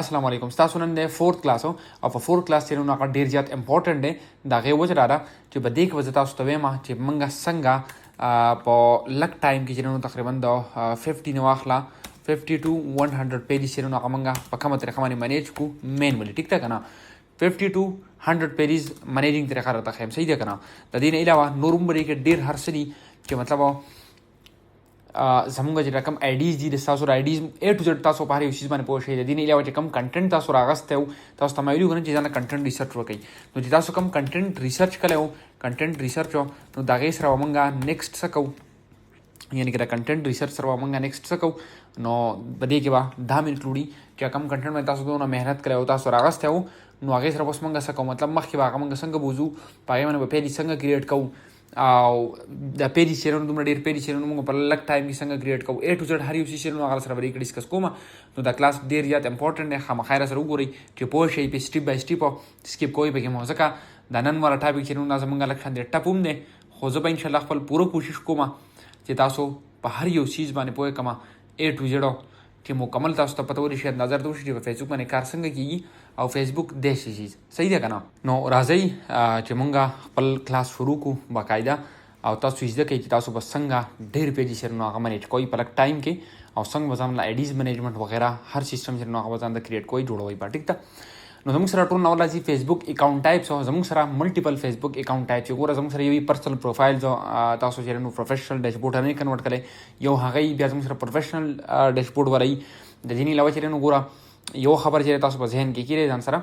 अस्सलाम वालेकुम تاسو نن د 4th کلاس او په 4th کلاس چې نو هغه ډیر زیات امپورټنت دی دا غي وجه را چې په دې کې وځه تاسو ته وایم چې منګه څنګه په لک ټایم کې چې نو تقریبا د 50 نو اخلا 50 to 100 پیج چې نو هغه منګه په کومه طریقه باندې مانیج کو مینولی ټیک تا کنه 50 to 100 پیجز مانیجینګ طریقه راته خیم صحیح ده کنه د دې نه علاوه نورم بری کې ډیر هر سړي چې مطلب زمونږ چې رقم آیډیز دي د تاسو آیډیز A to Z تاسو په هر یو شی باندې پوه شئ د دې نه علاوه چې کم کنټنټ تاسو راغسته او تاسو ته مایلو غواړئ چې ځان کنټنټ ریسرچ وکړئ نو چې تاسو کم کنټنټ ریسرچ کړو کنټنټ ریسرچ نو دا غي سره مونږه نیکسټ سکو یعنی کہ کنټنټ ریسرچ سره مونږه نیکسټ سکو نو بده کې با دا مې انکلوډي چې کم کنټنټ مې تاسو دونه مهنت کړو تاسو راغسته نو هغه سره اوس مونږه سکو مطلب مخکې واغه مونږ څنګه بوزو پای باندې په دې څنګه کریټ کوو او د پیج چیرونو دومره ډیر پیج چیرونو موږ په لک ټایم کې څنګه کریټ کوو A to Z هر یو شی چیرونو هغه سره ورې ډیسکس کوم نو دا کلاس ډیر زیات امپورټنت دی خامخا سره وګورئ چې پوه شئ په سټیپ بای سټیپ سکیپ کوئ به مو ځکه د نن والا ټاپک چیرونو زمونږ لک خاندې ټاپوم دی خو زه به ان شاء الله خپل پوره کوشش کوم چې تاسو په هر یو چیز باندې پوه کما A to Z چې مکمل تاسو ته پته ولري شاید نظر دوشي چې په فیسبوک باندې کار څنګه کیږي او فیسبوک د شي چیز صحیح ده کنه نو راځي چې مونږ خپل کلاس شروع کو باقاعده او تاسو یې ځکه چې تاسو بس څنګه ډېر پیجې سره نو هغه مانیج کوئ په لک ټایم کې او څنګه وزام لا آیډیز مینجمنت وغیرہ هر سیستم سره نو هغه وزام د کریټ کوئ جوړوي په ټیک ته نو زموږ سره ټول نو لازم فیسبوک اکاونټ ټایپس او زموږ سره ملټیپل فیسبوک اکاونټ ټایپس ګوره زموږ سره یو پرسنل پروفایل جو تاسو چې نو پروفیشنل ډیشبورډ نه کنورټ کړئ یو هغه بیا زموږ سره پروفیشنل ډیشبورډ ورای د دې نه علاوه چې نو ګوره یو خبر چې تاسو په ذهن کې کیږي ځان سره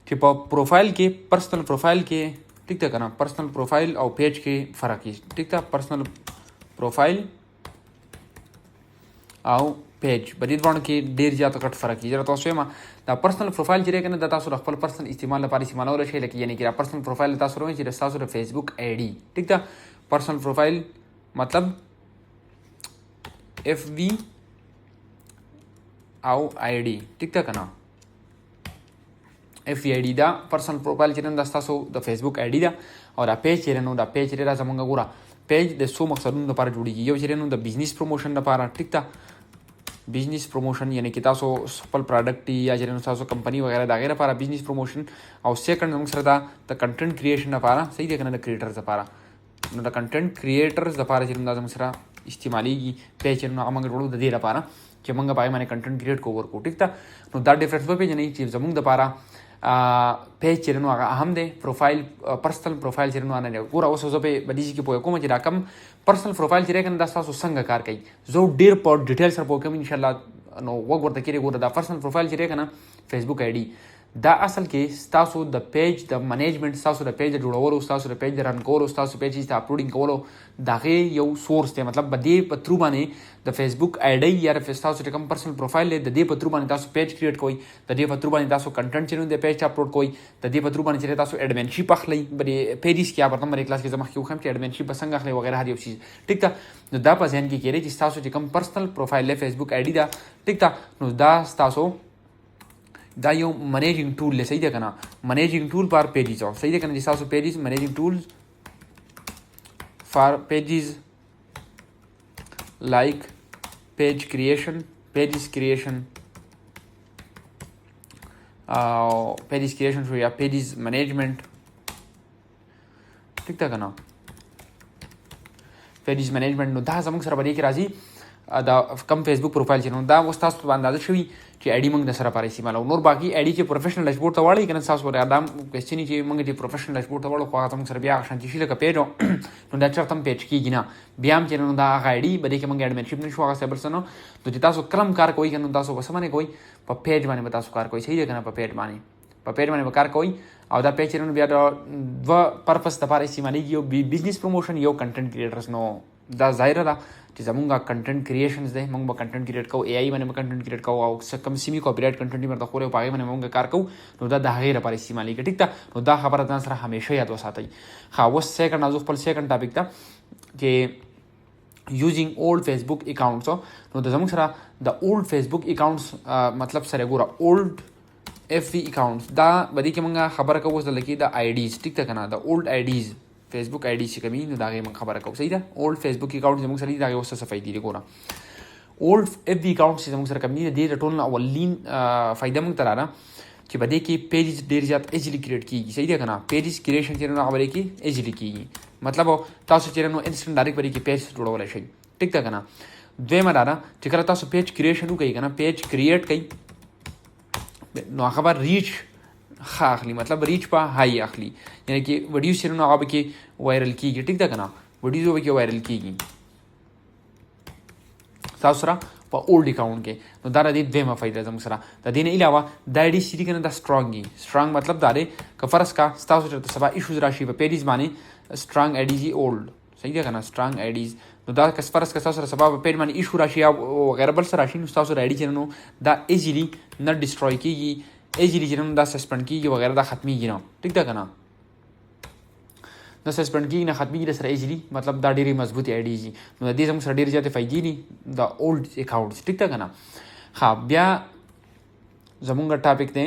چې په پروفایل کې پرسنل پروفایل کې ٹھیک تا کنه پرسنل پروفایل او پیج کې فرق دی ٹھیک تا پرسنل پروفایل او پیج بدید باندې کې ډیر زیات کټ فرق دی تاسو یې ما دا پرسنل پروفایل چې کنه د تاسو خپل پرسنل استعمال لپاره استعمالول شي لکه یعنی چې پرسنل پروفایل تاسو روي چې تاسو د فیسبوک آی ډي ٹھیک تا پرسنل پروفایل مطلب اف وی او آی ډي ٹھیک تا کنه اف ای ډی دا پرسنل پروفایل چې نن د تاسو د فیسبوک آی ډی دا او دا پیج چې نو دا پیج لري زمونږ ګوره پیج د سو مقصدونو لپاره جوړیږي یو چې نو د بزنس پروموشن لپاره ټیک تا بزنس پروموشن یعنی چې تاسو خپل پروډکټ یا چې نو تاسو کمپنی وغیرہ دا غیر لپاره بزنس پروموشن او سیکنډ موږ سره دا د کنټنټ کریشن لپاره صحیح دی کنه د کریټرز لپاره نو د کنټنټ کریټرز لپاره چې نو موږ سره استعماليږي پیج نو موږ جوړو د دې لپاره چې موږ پای باندې کنټنټ کریټ کوو ورکو ټیک تا نو دا ډیفرنس په پیژنې چې زموږ لپاره پیج چې نو هغه اهم دی پروفایل پرسنل پروفایل چې نو نه ګوره اوس زه په بدیږي کې پوهه کوم چې دا کم پرسنل پروفایل چې راکنه د تاسو څنګه کار کوي زه ډیر په ډیټیل سره پوه کوم ان شاء الله نو وګورته کې ګوره دا پرسنل پروفایل چې راکنه فیسبوک آی ډي دا اصل کې تاسو د پیج د منیجمنت تاسو د پیج جوړولو تاسو د پیج رن کولو تاسو پیج ته اپلوډینګ کولو دغه یو سورس دی مطلب بدی په ترو باندې د فیسبوک آی ډي یا تاسو چې کوم پرسنل پروفایل دی د دې په ترو باندې تاسو پیج کریټ کوئ د دې په ترو باندې تاسو کنټنټ چې نو د پیج اپلوډ کوئ د دې په ترو باندې چې تاسو ایڈمنشپ اخلي بری پیجز کې په نمبر کلاس کې زما خو هم چې ایڈمنشپ څنګه اخلي وغیرہ هر یو چیز ټیک تا نو دا په ځین کې کېږي چې تاسو چې کوم پرسنل پروفایل له فیسبوک آی ډي دا ټیک تا نو دا تاسو دا یو منیجینګ ټول له صحیح ده کنه منیجینګ ټول فار پیجز او صحیح ده کنه چې تاسو پیجز منیجینګ ټولز فار پیجز لایک پیج کریشن پیجز کریشن او پیجز کریشن شو یا پیجز منیجمنٹ ٹھیک ده کنه پیجز منیجمنٹ نو دا زموږ سره باندې کې راځي دا کم فیسبوک پروفایل چې نو دا اوس تاسو په اندازه شوي چې آی ډي موږ د سره لپاره استعمالو نور باقي آی ډي چې پروفیشنل ډیشبورډ ته واړی کنه تاسو ورته ادم کوېسچن چې موږ چې پروفیشنل ډیشبورډ ته واړو خو هغه موږ سره بیا شانتي شي لکه پیج نو دا چرته پیج کیږي نه بیا هم چې نو دا آی ډي بده کې موږ ایڈمنشپ نشو هغه سیبل سنو نو چې تاسو کلم کار کوئ کنه تاسو وسمنه کوئ په پیج باندې تاسو کار کوئ صحیح ده کنه په پیج باندې کار کوئ او دا پیج نو بیا د پرپس لپاره استعماليږي یو بزنس پروموشن یو کنټنټ کریټرز نو دا ظاهر ده چې زمونږه کنټنټ کریشنز دی موږ به کنټنټ کریټ کوو اے آی باندې به کنټنټ کریټ کوو او کم سیمي کاپی رایټ کنټنټ مرته خوري او په هغې باندې موږ کار کوو نو دا د هغې لپاره استعمالېږي ټیک ده نو دا خبره ځان سره همیشه یاد وساتئ ښه اوس سیکنډ نازو خپل سیکنډ ټاپک ته چې یوزینګ اولډ فیسبوک اکاونټس نو د زموږ سره د اولډ فیسبوک اکاونټس مطلب سره ګوره اولډ اف وی اکاونټس دا بدی کې موږ خبره کوو د لکه د آی ډیز ټیک ده کنه د اولډ آی ډیز فیسبوک آی ډي چې کومي نو دا غي موږ خبره کوو صحیح ده اولډ فیسبوک اکاونټ زموږ سره دی دا اوس څه فائدې دي ګوره اولډ اف بي اکاونټ چې زموږ سره کم دي د دې ټول نه اولین فایده موږ ته راغله چې په دې کې پیجز ډېر زیات ایزیلی کریټ کیږي. صحیح ده که نه؟ پیجز کریشن چې نو هغه کې ایزیلی کیږي، مطلب تاسو چې نو انسټنټ ډایرکټ باندې کې پیج جوړولای شئ. ټیک ده که نه؟ دویمه دا ده چې کله تاسو پیج کریشن وکړئ که نه، پیج کریټ کړئ نو هغه به ریچ ښه اخلي، مطلب ریچ په هائی اخلي، یعنی چې ویډیوز چې نو هغه به کې وایرل کیږي. ټیک ده که نه؟ ویډیوز به کې وایرل کیږي تاسو سره په اولډ اکاونټ کې. نو دا د دې دویمه فایده زموږ سره. د دې نه علاوه دا آی ډي چې دي که نه دا سټرانګ وي. سټرانګ مطلب دا دی که فرض کا ستاسو چېرته سبا ایشوز راشي په پیجز باندې سټرانګ آی ډیز اولډ. صحیح ده که نه؟ سټرانګ آی ډیز نو دا که فرض کا ستاسو سره سبا په پیج باندې ایشو راشي یا وغیره بل څه راشي نو ستاسو د آی ډي چې نو دا ایزیلی نه ډسټروی کېږي، ایزیلی چې نو دا سسپینډ کېږي وغیره، دا ختمېږي نه. ټیک ده که نه؟ دا سسپینډ کېږي نه، ختمېږي د سره ایزیلی، مطلب دا ډېرې مضبوطې آی ډیز دي. نو د دې زموږ سره ډېرې زیاتې فایدې دي د اولډ اکاونټس. ټیک ده که نه؟ ښه، بیا زموږ ټاپک دی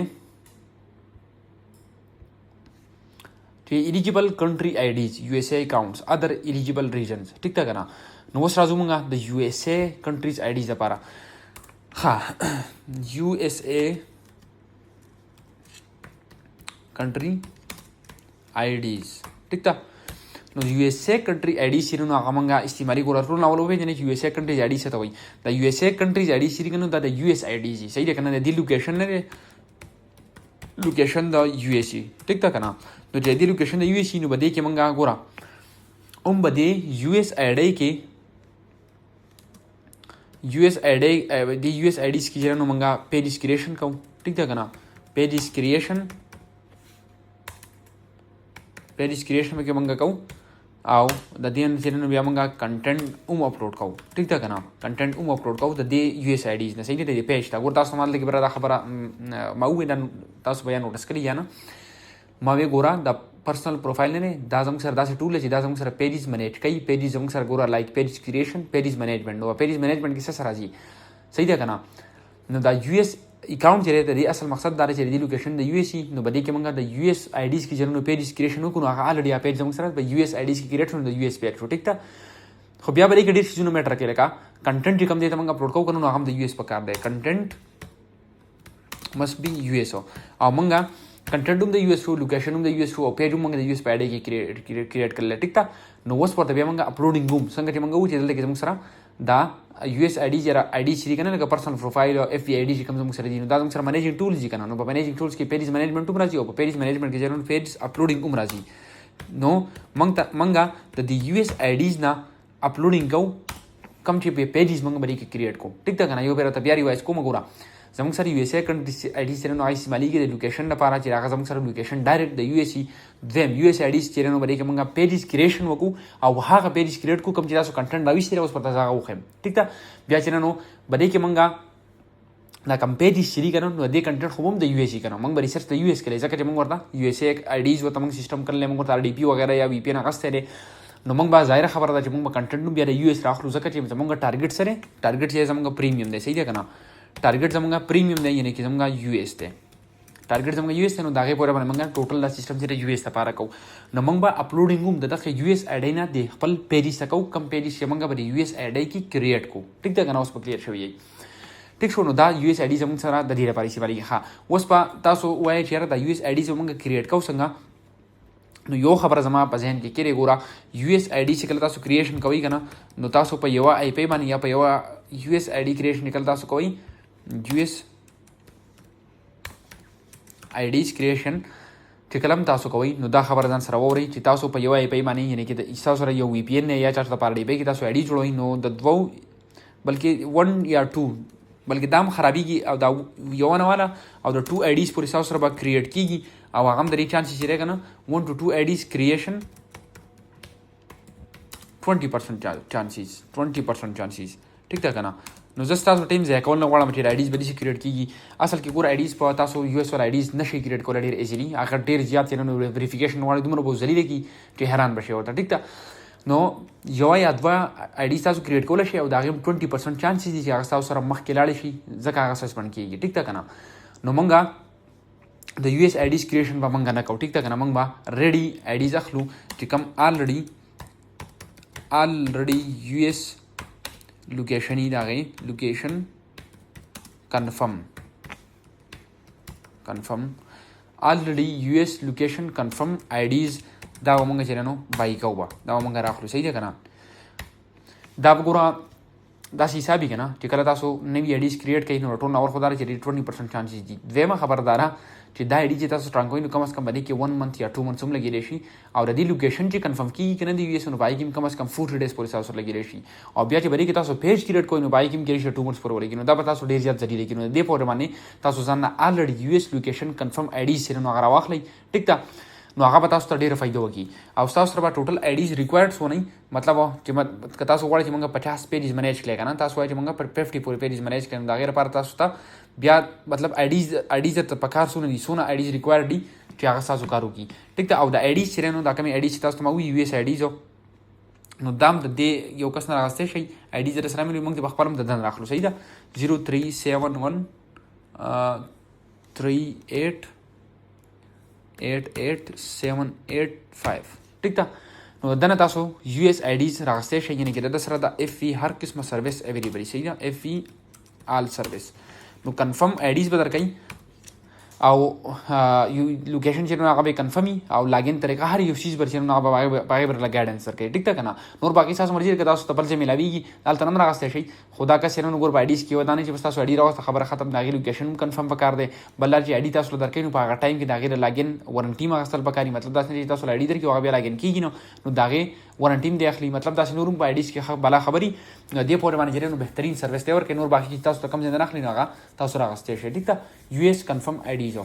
چې ایلیجیبل کنټري آی ډیز، یو ایس اے اکاونټس، ادر ایلیجیبل ریجنز. ټیک ده که نه؟ نو اوس راځو موږ د یو ایس اے کنټریز آی ډیز لپاره. ښه، یو ایس اے کنټري آی ډیز. ټیک ده؟ نو یو ایس اے کنټري آی ډي چې نو هغه موږ استعمالي ګوره ټول اول وپېژنئ چې یو ایس اے کنټریز آی ډي څه ته وایي. د یو ایس اے کنټریز آی ډي چې دي که نو دا د یو ایس آی ډیز دي. صحیح ده که نه؟ د دې لوکیشن نه دی، لوکیشن د یو ایس وي. ټیک ده که نه؟ نو چې د دې لوکیشن د یو ایس وي نو په دې کې موږ ګوره هم به د یو ایس آی ډي کې یو ایس آی ډي د یو ایس آی ډیز کې چې نو موږ پیجز کریشن کوو. ټیک ده که نه؟ پیجز کریشن کې موږ کوو او د دې نه چې نو بیا موږ کنټینټ هم اپلوډ کوو. ټیک ده که نه؟ کنټینټ هم اپلوډ کوو د دې یو ایس آی ډیز نه. صحیح ده؟ د پیج ته ګوره تاسو ماته کې بره دا خبره ما وویل، تاسو به یا نوټس کړي یا نه، ما وی ګوره د پرسنل پروفایل نه دا زموږ سره داسې ټول چې دا زموږ سره پیجز منیج کوي. پیجز زموږ سره ګوره لایک پیجز کریشن، پیجز منیجمنټ. نو پیجز منیجمنټ کې څه سره راځي؟ صحیح ده که نه؟ نو دا یو ایس اکاونټ چې دی د دې اصل مقصد دا دی چې د دې لوکیشن د یو ایس وي. نو په دې کې موږ د یو ایس آی ډیز کې چې نو پیجز کریشن وکړو نو هغه الریډي پیج زموږ سره په یو ایس آی ډیز کې کریټ شو نو د یو ایس پیج شو. ټیک ده؟ خو بیا به دې کې ډېر څیزونه میټر کوي، لکه کنټینټ چې کوم دی ته موږ اپلوډ کوو که نو هغه هم د یو ایس پکار دی. کنټینټ مسټ بي یو ایس او موږ کنټینټ هم د یو ایس شو، لوکیشن هم د یو ایس شو او پیج هم موږ د یو ایس په آی ډي کې کریټ کړل. ټیک ده؟ نو اوس ورته بیا موږ اپلوډینګ هم څنګه چې موږ وو چې دلته کې زموږ سره دا یو ایس آی ډي آی ډي چې دي که نه، لکه پرسنل پروفایل او اف بي آی ډي چې کوم زموږ سره دي نو دا زموږ سره منیجینګ ټولز دي که نه. نو په منیجینګ ټولز کې پیجز منیجمنټ هم راځي او په پیجز منیجمنټ کې چې نو پیجز اپلوډینګ هم راځي. نو موږ د دې یو ایس آی ډیز نه اپلوډینګ کوو کوم چې پیجز موږ به دې کې کریټ کوو. ټیک ده که نه؟ یو بیا راته بیا ریوایز کوم. ګوره زموږ سره یو ایس اے کنټریز آی ډي چې نو هغه استعمالېږي د لوکیشن لپاره چې هغه زموږ سره لوکیشن ډایرکټ د یو ایس وي. دویم یو ایس آی ډیز چې نو به دې کې موږ پیجز کریشن وکړو او هغه پیجز کریټ کړو کوم چې تاسو کنټینټ راویستلی اوس پر تاسو هغه وښیم. ټیک ده؟ بیا چې نو به دې کې موږ دا کوم پیجز چې دي که نه نو د دې کنټینټ خو هم د یو ایس وي که نه. موږ به ریسرچ د یو ایس کړی ځکه چې موږ ورته یو ایس اے آی ډیز ورته موږ سیسټم کړلی، موږ ورته آر ډي پي وغیره یا وي پي این اخیستی دی. نو موږ به ظاهره خبره ده چې موږ به کنټینټ هم بیا د یو ایس راخلو ځکه چې زموږ ټارګېټ سره ټارګېټ چې زموږ پریمیم دی. صحیح ده که نه؟ ټارګېټ زموږ پریمیم دی، یعنی چې زموږ یو ایس دی. ټارګېټ زموږ یو ایس دی نو د هغې پورې باندې موږ ټوټل دا سیسټم چې د یو ایس لپاره کوو. نو موږ به اپلوډینګ هم د دغه یو ایس آی ډي نه د خپل پیجز ته کوو، کوم پیجز چې موږ به د یو ایس آی ډي کې کریټ کوو. ټیک ده که نه؟ اوس به کلیر شوی یي. ټیک شو؟ نو دا یو ایس آی ډي زموږ سره د دې لپاره استعمالېږي. ښه، اوس به تاسو ووایئ چې یاره دا یو ایس آی ډي چې موږ کریټ کوو څنګه؟ نو یو خبره زما په ذهن کې کېږي. ګوره یو ایس آی ډي چې کله تاسو کریشن کوئ که نه نو تاسو په یوه آی پی باندې یا په یوه یو ایس آی ډي کریشن کله تاسو کوئ یو ایس آی ډیز کریشن چې کله هم تاسو کوئ نو دا خبره ځان سره واورئ چې تاسو په یوه آی پی باندې یعنې کې تاسو سره یو وي پي این یا چا سره په آر ډي پی کې تاسو آی ډي جوړوئ نو د دوو بلکې 1 یا 2 بلکې دا هم خرابېږي او دا یو نه والا او د 2 آی ډیز پورې تاسو سره به کریټ کېږي او هغه هم د دې چانسز چې دی که نه 1 to 2 آی ډیز کریشن 20% چانسز. ټیک ده که نه؟ نو زه ستاسو ټایم ضایع کول نه غواړم چې آی ډیز به داسې کریټ کېږي. اصل کې ګوره آی ډیز په تاسو یو ایس ور آی ډیز نشئ کریټ کولی ډېر ایزیلي، هغه ډېر زیات چې نو ویریفیکیشن غواړي، دومره به ذلیله کړي چې حیران به شئ ورته. ټیک ده؟ نو یو یا دوه آی ډیز تاسو کریټ کولی شئ او د هغې هم 20% چانسز دي چې هغه ستاسو سره مخکې لاړې شي ځکه هغه سسپینډ کېږي. ټیک ده که نه؟ نو موږ د یو ایس آی ډیز کریشن به موږ نه کوو. ټیک ده که نه؟ موږ به ریډي آی ډیز اخلو چې کوم آلریډي یو ایس location ही दागे location confirm already US location confirm IDs दा मंगा चेरनो बाई काउबा दा मंगा राखलो सही है ना दा बगुरा دا سی حسابي کنه چې کله تاسو نوی اډیز کریټ کړئ نو ټول نور خدای چې 20% چانسز دي دیمه خبردارا چې دا اډی چې تاسو ټرانک کوئ نو کم از کم باندې کې 1 منث یا 2 منث هم لګیږي شي او د دې لوکیشن چې کنفرم کیږي کنه دی یو سن پای کې کم از کم 40 ډیز پورې تاسو لګیږي شي او بیا چې باندې کې تاسو پیج کریټ کوئ نو پای کې کې شي 2 منث پورې ولګي نو دا به تاسو ډیر زیات ځدی لګي نو دې پورې باندې تاسو ځان الریډي یو اس لوکیشن کنفرم اډی سره نو غره واخلئ ټیک ده نو هغه به تاسو ته ډیره فائدہ وکړي او تاسو سره به ټوټل آیډیز ریکوایرډ سونه مطلب چې تاسو غواړئ چې موږ 50 پیجز منیج کړئ کنه تاسو وایي چې موږ پر 50 پورې پیجز منیج کړو دا غیر لپاره تاسو ته بیا مطلب آیډیز ته پکار سونه دي سونه آیډیز ریکوایرډ دي چې هغه تاسو کارو کی ټیک ته او دا آیډیز چې نو دا کوم آیډیز تاسو ته وی یو اس آیډیز نو دام د دې یو کس نه راغسته شي آیډیز سره مې موږ د خپلم د دن راخلو صحیح ده 0371 38 88,785 ټیک ده نو دنه تاسو یو اس آیډیز راغسته شي یعنی چې د سره د اف ای هر قسمه سرویس اویلیبل صحیح ده اف ای آل سرویس نو کنفرم آیډیز به درکې او یو لوکیشن چې نو هغه به کنفرمي او لاګین طریقه هر یو چیز بر چې نو هغه به بر لګاډنس ورکړي ټیک ده کنه نور باقي تاسو مرزي کې تاسو تبل چې ملاويږي دالته نم راغسته شي خدا کا سره نو ګور آیډیز کې ودانې چې تاسو آیډی راوسته خبره ختم داغي لوکیشن کنفرم وکړ دې بلل چې آیډی تاسو درکې نو په هغه ټایم کې داغي لاګین وارنټي ما غسل پکاري مطلب دا چې تاسو آیډی درکې هغه بیا لاګین کیږي نو داغي وارنټي دی اخلي مطلب دا نورم په آیډیز کې بلا خبري نو دې پورې باندې نو بهترین سرویس دی ورکې نور باقي تاسو ته کم ځای نه اخلي نو هغه تاسو راغسته شي ټیک ده یو اس کنفرم آیډیز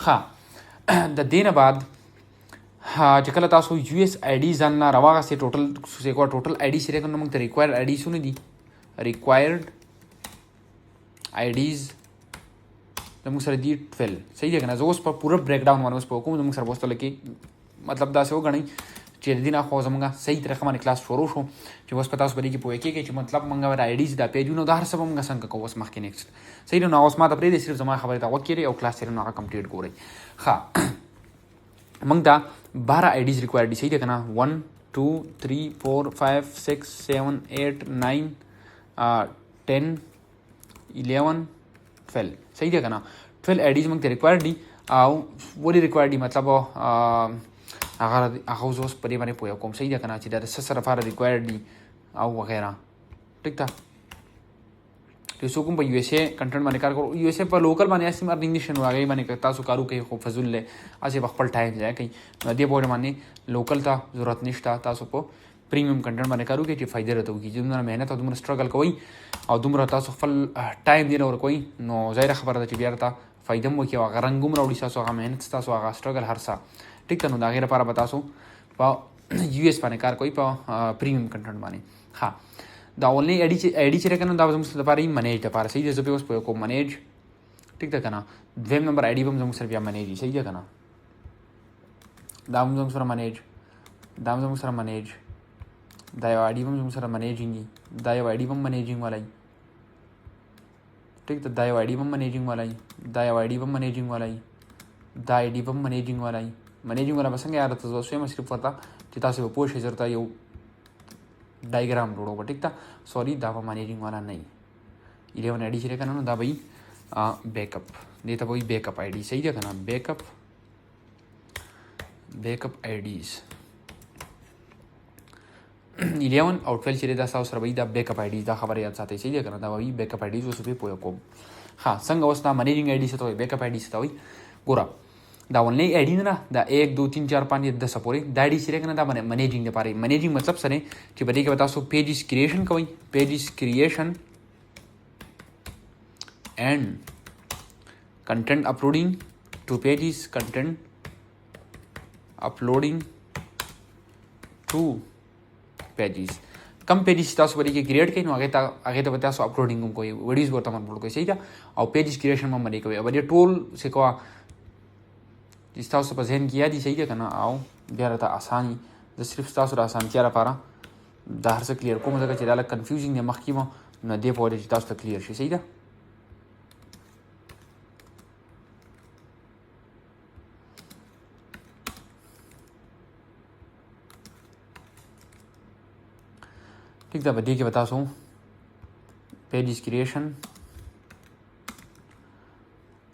ها د دینه بعد چې کله تاسو یو اس آیډی ځان نه راوغه سي ټوټل آیډی سره کوم موږ ته ریکوایرډ آیډی سونه دي ریکوایرډ آیډیز موږ سره دي 12 صحیح دی کنه زه اوس په پوره بریک ډاون باندې اوس په کوم موږ سره وستل کې مطلب دا څه وګڼئ چې د دینه خو زمونږ صحیح طریقه باندې کلاس شروع شو چې اوس په تاسو باندې کې پوهه کېږي چې مطلب موږ ور آیډیز دا پیجونه د هر څه موږ څنګه کوو اوس مخکې نیکسټ صحیح نو اوس ما ته پرې دې صرف زما خبره ته وکړي او کلاس سره نو هغه کمپلیټ ګورئ ها موږ دا 12 آیډیز ریکوایرډ دي صحیح ده کنه 1 2 3 4 5 6 7 8 9 10 11 12 صحیح ده کنه 12 آیډیز موږ ته ریکوایرډ دي او ولې ریکوایرډ دي مطلب هغه اوس پرې باندې پوهه کوم صحیح ده کنه چې دا سره لپاره ریکوایرډ دي او وغیرہ ټیک ده چې څوک په یو اس اے کنټنټ باندې کار کوي یو اس اے په لوکل باندې اسیم ار انګلیش نو هغه باندې تاسو کارو کوي خو فزول له اسی خپل ټایم ځای کوي نو دې پورې باندې لوکل ته ضرورت نشته تاسو په پریمیوم کنټنټ باندې کارو کوي چې فائدې راته وکړي چې دومره مهنت او دومره سټرګل کوي او دومره تاسو خپل ټایم دی ور کوي نو ظاهر خبره ده چې بیا راته فائدې مو کوي او غرنګوم راوړي تاسو هغه مهنت تاسو هغه سټرګل هر څه ټیک نو دا غیر لپاره به تاسو په یو اس باندې کار کوي په پریمیوم کنټنټ باندې ها دا اونلی آیډی چې راکنه دا زموږ لپاره یې منیج لپاره صحیح ده زه به اوس په کوم منیج ټیک ده کنه دویم نمبر آیډی به زموږ سره بیا منیج صحیح ده کنه دا زموږ سره منیج دا زموږ سره منیج دا یو آیډی به زموږ سره منیجینګ دا یو آیډی به منیجینګ ولای ټیک ده دا یو آیډی به منیجینګ ولای دا یو آیډی به منیجینګ ولای دا آیډی به منیجینګ ولای منیجینګ ولا څنګه یاد ته زوسه مې صرف ورته چې تاسو په پوښښ زرتا یو ډایګرام جوړو ټیک ده سوري دا به منیجینګ والا نه 11 آیډی چې کنه نو دا به بیک اپ دې ته وایي بیک اپ آیډی صحیح ده کنه بیک اپ آیډیز 11 او 12 چې دا تاسو سره وایي دا بیک اپ آیډیز دا خبره یاد ساتئ صحیح ده کنه دا وایي بیک اپ آیډیز اوس په پوهه کوم ها څنګه اوس دا منیجینګ آیډی څه ته وایي بیک اپ آیډی څه ته وایي ګوره دا اونلی آیډی نه دا 1 2 3 4 5 10 پورې دا آیډی سره کنه دا منیجینګ لپاره منیجینګ مطلب سره چې بده کې تاسو پیجز کریشن کوئ پیجز کریشن and content uploading to pages content uploading to pages کم پیجز تاسو باندې کې کریټ کړئ نو هغه ته تاسو اپلوډینګ کوئ ویډیوز ورته اپلوډ کوئ صحیح ده او پیجز کریشن هم باندې کوئ او دې ټول څه کوه چې تاسو په ذهن کې یادي صحیح ده کنه او بیا راته اساني د صرف تاسو د اسانتیا لپاره دا هر څه کلیر کوم ځکه چې دا لږ کنفیوزینګ دی مخکې مو نو دې پورې چې تاسو ته کلیر شي صحیح ده ઠીક છે બધી કે બતાશો પેજીસ ક્રિએશન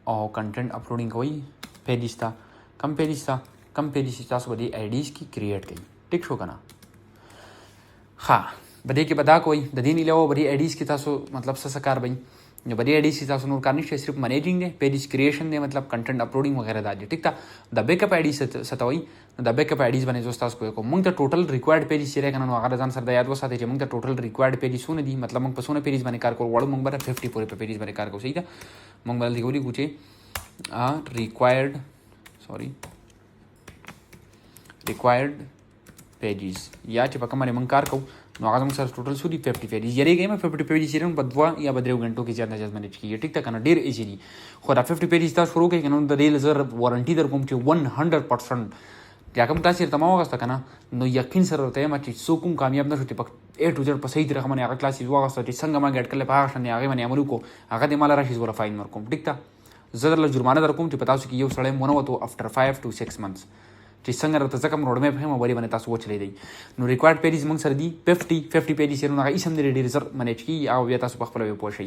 और कंटेंट अपलोडिंग कोई पेजिस था कम पेजिस था सो बड़ी आईडीज की क्रिएट की टिक शो करना हाँ बड़े के बता कोई दधी नहीं ले बड़ी आईडीज की था सो मतलब सकार भाई जो बड़ी आईडीज की था सो करनी सिर्फ मैनेजिंग दे पेजिस क्रिएशन दे मतलब कंटेंट अपलोडिंग वगैरह दाजे ठीक था द बैकअप आईडी सतवई द बैकअप आईडीज बने जो को मंग द टोटल रिक्वायर्ड पेजिस चेरे कना अगर जान सर याद वो साथे मंग द टोटल रिक्वायर्ड पेजिस सुने दी मतलब मंग पसोने पेजिस बने कार को वाड़ मंग बरा 54 पे पेजिस बने कार को सही था मंग बल दिगोली पूछे रिक्वायर्ड पेजिस या चिपका मारे मंग कार को आगे सर टोटल सूरी 50 पेजिस ये गए मैं 50 पेजिस ये बदवा या बदरे घंटों की ज्यादा जज मैनेज की ठीक था कना डेर इजीली खुदा 50 पेजिस था शुरू के कना द रेल जर वारंटी दर कुम 100% याकम तासिर तमाम वास्ता कना नो यकीन सर होते हैं मची सुकुम कामयाब न होती पक ए टू जेड सही तरह मने आगे क्लास वास्ता संग मा गेट कले पास ने आगे मने अमलू को आगे दे माला राशि वाला फाइन मरकुम ठीक था जर जुर्माना दर कुम पता कि यो सड़े मोनो तो आफ्टर 5 to 6 months ची संग रत जकम रोड में फेम बड़ी बने तासो चले दी नो रिक्वायर्ड पेजिस मंग सर दी 50 पेजिस ना इसम दे रिजर्व मैनेज की आ व्यता सु पखपल वे पोशई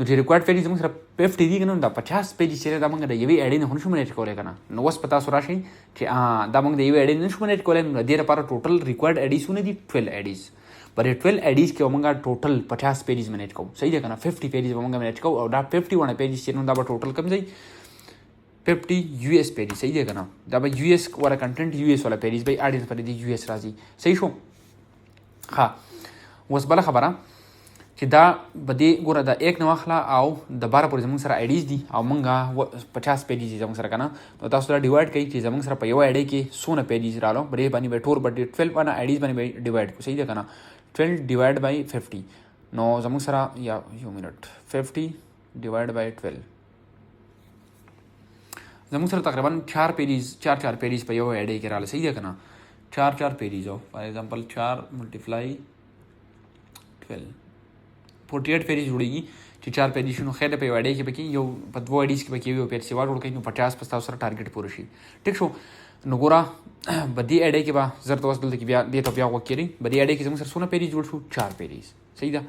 नो जी रिक्वायर्ड पेजिस मंग सर 50 दी कनो दा 50 पेजिस चले दा मंग दा ये एडिन हुन मैनेज कोले कना नो वस पता सो राशि ची आ दा मंग दे ये एडिन हुन मैनेज कोले दे पार टोटल रिक्वायर्ड एडिस सुने दी 12 एडिस पर 12 एडिस के मंगा टोटल 50 पेजिस मैनेज को सही है कना 50 पेजिस मंगा मैनेज को और दा 50 वाला पेजिस चेनो दा टोटल कम जाई 50 यूएस पेजिस सही है ना दाबा यूएस वाला कंटेंट यूएस वाला पेजिस भाई आडियंस पर दी यूएस राजी सही शो हाँ वस बला खबरा कि दा बदे गोरा दा एक नवाखला आओ द 12 पर जमंग सर आईडीज दी आओ मंगा 50 पेजिस जमंग सर कना तो तासो डिवाइड कई चीज जमंग सर पयो आईडी के 100 पेजिस रालो बरे बनी बैठोर बडे 12 वाला आईडीज बनी डिवाइड को सही है कना 12 डिवाइड बाय 50 नो जमंग सर या यो मिनट 50 डिवाइड बाय 12 जमंग सर तकरीबन 4 पेजिस पे यो ऐड के राले सही है कना 4 पेजिस हो फॉर एग्जांपल 4 × 12 48 पेजिस जुड़ेगी 4 पेजिस नो खेद पे ऐड के बकी यो पदवो एडिस के बकी यो पेज सेवा जोड़ के 50 प्रस्ताव सर टारगेट पुरशी ठीक शो नगोरा बदी ऐड के बा जर तो वसदल की बिया दे तो बिया वकेरी बदी ऐड के जमंग सर 16 पेजिस जोड़ छु 4 पेजिस सही दा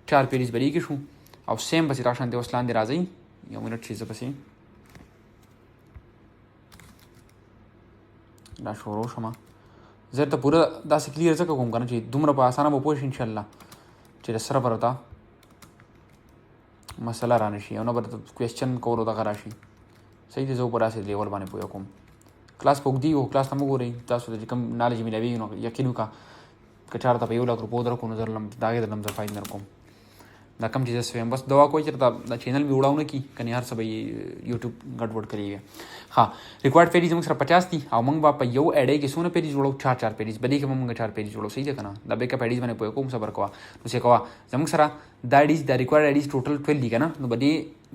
4 पेजिस बरी के छु अब सेम बस राशन दे वसलान दे राजई यो मिनट चीज बसी ना शोरो शमा जर तो पूरा दास क्लियर जका कोम करना चाहिए दुमरा पा आसाना वो पोश इंशाल्लाह चले सर परता मसला रानशी और ना बर क्वेश्चन को रोता कराशी सही दे जो पर आसे लेवल बाने पोया कोम क्लास पोक दी हो क्लास तमगो रही तासो दे कम नॉलेज मिलावी नो यकीन का कचार ता पे लाख रुपए दर को नजर लम दागे दर नजर फाइन नर कोम ना कम चीज़ें स्वयं बस दवा कोई चलता ना चैनल भी उड़ाऊ ना की कहीं हर सब ये यूट्यूब गड़बड़ करिएगा हाँ रिक्वायर्ड पेज जमंग सर 50 थी आ मंग बापा यो एडे के सोने पेज जोड़ो 4 पेज बदी के मंग 4 पेज जोड़ो सही देखना द बैकअप एडीज बने पोए कोम सबर कवा उसे कवा जमंग सरा that is the required ads total 12 दी ना तो बदी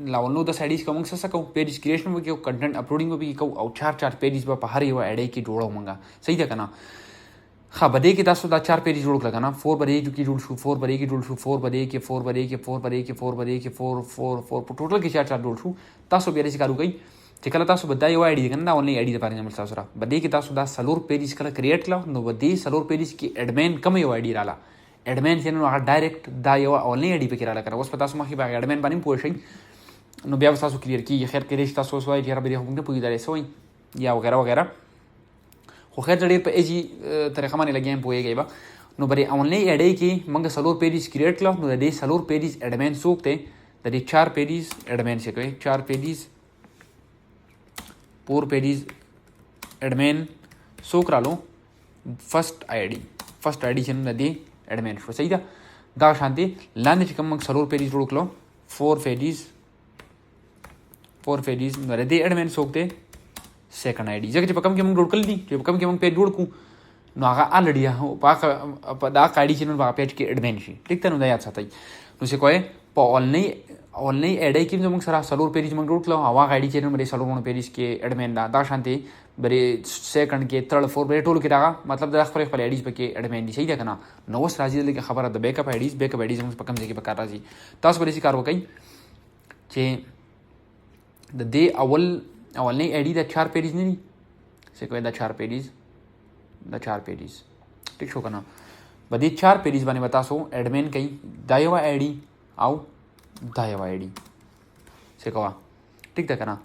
लावन नो 10 एडीज का मंग सको पेज क्रिएशन में के कंटेंट अपलोडिंग में भी को और 4 पेज बापा हर यो एडे की जोड़ो मंगा सही देखना हाँ बदे के 4 पेज जोड़ लगाना 4 बदे की जोड़ 4 बदे की जोड़ 4 बदे के 4 बदे के 4 बदे के 4 बदे के 4 टोटल के 4 जोड़ तासो बेरे से कारू गई चिकला तासो बदा यो आईडी कना ओनली आईडी पारे नमल तासरा बदे के तासो सलोर पेज कला क्रिएट कला नो बदे सलोर पेज की एडमिन कम यो आईडी राला एडमिन से नो डायरेक्ट दा यो ओनली आईडी पे किराला करा उस पता सो माखी बा एडमिन बानी पोशई नो ब्याव तासो क्लियर की खैर के रिश्ता सो सो जरा बदे हम पुगी दारे सोई या वगैरह वगैरह हो खैर जड़ी पे एजी तरीका माने लगे हैं पोए गए बा नो बरे ओनली एडे की मंग सलोर पेज क्रिएट कला नो दे सलोर पेज एडमिन सोकते दे 4 पेज एडमिन से कहे 4 पेज 4 पेज एडमिन सोकरा लो फर्स्ट आईडी चन दे एडमिन फो सही दा शांति लाने चिकम मंग सलोर पेज रोक लो 4 पेज नो दे एडमिन सोकते सेकंड आईडी जगह पकम के मंग रोड कर दी पकम के मंग पेज जोड़ को नो आगा ऑलरेडी हो पाक दा आईडी चैनल बा पेज के एडमिन शी ठीक त नो दया छतई नो से कोए प ऑनलाइन एडे की मंग सरा सलोर पेज मंग रोड लो आवा आईडी चैनल बरे सलोर पेज के एडमिन दा शांति बरे सेकंड के थर्ड फोर बरे टोल के दागा मतलब दा खबर आईडीज पे के एडमिन सही देखना नोस राजी लेके खबर द बैकअप आईडीज मंग पकम जे के बका राजी तास बरे सी कार वकई चे द दे अवल नहीं एडी द 4 पेज नहीं से कोई द 4 पेज ठीक शो करना बदे 4 पेजेस बाने बतासो एडमिन कई दा यवा आईडी आउ दा यवा आईडी से कवा ठीक था कना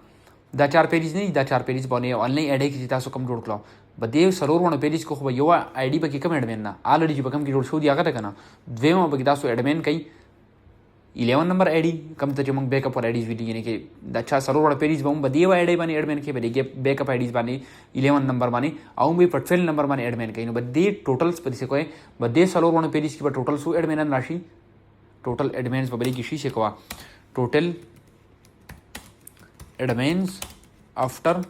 दा 4 पेजेस नहीं दा 4 पेजेस बने ऑनलाइन एड की तासो कम जोड़ क्लो बदे सरोवर वन पेजेस को खबा यवा आईडी बकी कम एडमिन ना ऑलरेडी बकम की जोड़ शो दिया का कना द्वेमा बकी तासो एडमिन कई 11 नंबर आईडी कम तो जमंग बैकअप और आईडीज भी यानी कि अच्छा सरोवर वाला पेरीज बम बदिए वा आईडी बानी एडमिन के बदे बैकअप आईडीज बानी 11 नंबर बानी आऊं भी पोर्टफोलियो नंबर बानी एडमिन के बदे टोटल्स पदी से कोई बदे सरोवर वाला पेरीज की टोटल सु एडमिन राशि टोटल एडमिन्स बबरी की शी से कोआ total admins after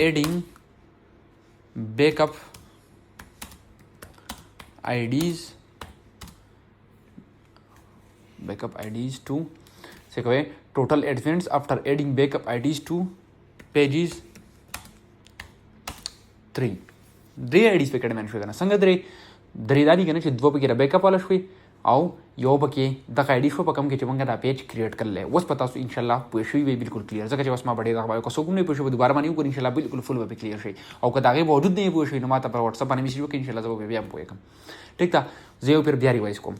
adding backup IDs backup IDs to से कहे total admins after adding backup IDs to pages 3 ड्रे IDs पे एडमिन शुरू करना संग ड्रेदारी करना चिद्वो पे किरा बैकअप वाला शुरू आओ यो बके द आईडी शो पकम के चमंगा दा पेज क्रिएट कर ले वस पता सो इंशाल्लाह पुशवी वे बिल्कुल क्लियर जगह जवस मा बढ़ेगा भाई को सोकुम नहीं पुशवी दोबारा मानी को इंशाल्लाह बिल्कुल फुल वे क्लियर शे औ का दागे मौजूद नहीं पुशवी न माता पर व्हाट्सएप पानी मिसियो के इंशाल्लाह जब वे हम पोएकम ठीक था जेओ फिर दियारी वाइस को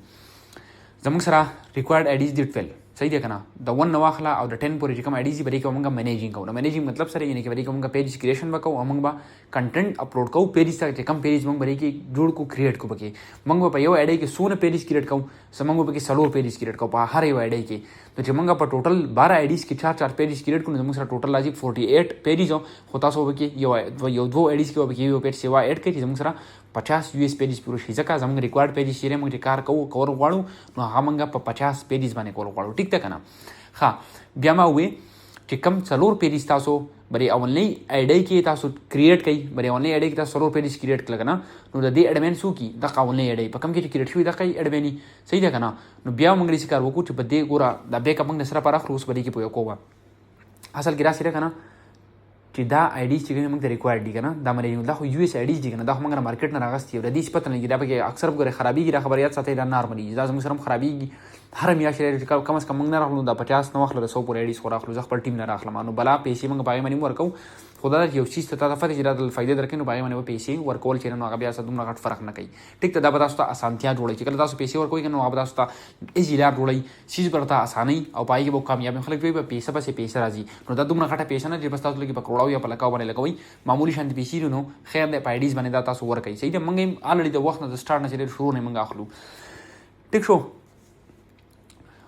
जमंग सरा रिक्वायर्ड आईडीज दी 12 सही देखा ना द 1 नवाखला और द 10 पूरी कम आईडीज बरी के मंगा मैनेजिंग को मैनेजिंग मतलब सर यानी कि बरी के मंगा पेज क्रिएशन बको अमंग बा कंटेंट अपलोड को पेज तक कम पेज मंग बरी के जोड़ को क्रिएट को बके मंग बा यो आईडी के सोने पेज क्रिएट को समंग बके सलो पेज क्रिएट को पा हर यो आईडी के तो जमंगा पर टोटल 12 आईडीज के 4 पेज क्रिएट को जमंग सरा टोटल लाजी 48 पेज होता सो बके यो दो आईडीज के बके यो पेज सेवा ऐड के जमंग सरा 50 यूएस पेजेस पूरा शिजका जमंग रिक्वायर्ड पेजेस शेरे मंग कार को कवर वाळू नो हामंगा 50 पेजेस बाने कवर वाळू ठीक तक ना हाँ ब्यामा हुए कि कम सलोर पेजेस तासो बरे ऑनलाइन आईडी के तासो क्रिएट कई बरे ऑनलाइन आईडी के तासो सलोर पेजेस क्रिएट कर ना नो द एडमिन सु की द ऑनलाइन आईडी पकम के क्रिएट हुई द कई एडमिन सही देखा ना नो ब्या मंगली सिकार वो कुछ बदे गोरा द बैकअप मंग नसरा पर खरूस बरी के पोयो कोवा असल गिरा सिरे kana कि दा आईडीज चिकन मंग रिक्वायर्ड दी kana दा मरे दा यूएस आईडीज दी kana दा मंग मार्केट ना रागस थी रदीस पता नहीं गिरा बके अक्सर गरे खराबी गिरा खबरियात साथे दा नॉर्मली दा जम सरम खराबी हर मिया शरीर का कम से कम मंग ना रखलू दा 50 न वखल 100 पर आईडीज खोरा खलू जख पर टीम ना रखला मानो बला पैसे मंग बाय मनी वर्कौ खुदा यो चीज ता ता फते जिरा फायदे दरके नो बाय मनी वो पैसे वर्कॉल चेन नो आगे दुम ना फर्क ना कई ठीक दा बतास्ता आसानतिया जोड़े चिकल दा पैसे और कोई के नो आप बतास्ता इजीला जोड़े चीज बरता आसानी और पाई के वो कामयाबी खलक पे पैसा बसे पैसा राजी नो दा दुम ना खाटा पैसा ना जे बस्ता लगी पकड़ाओ या पलकाओ बने लगोई मामूली शांति पैसे नो खैर दे आईडीज बने दा तासो वर्क कई सही दे मंगे ऑलरेडी द वक्त ना स्टार्ट ना चले शुरू ने मंगा खलू ठीक शो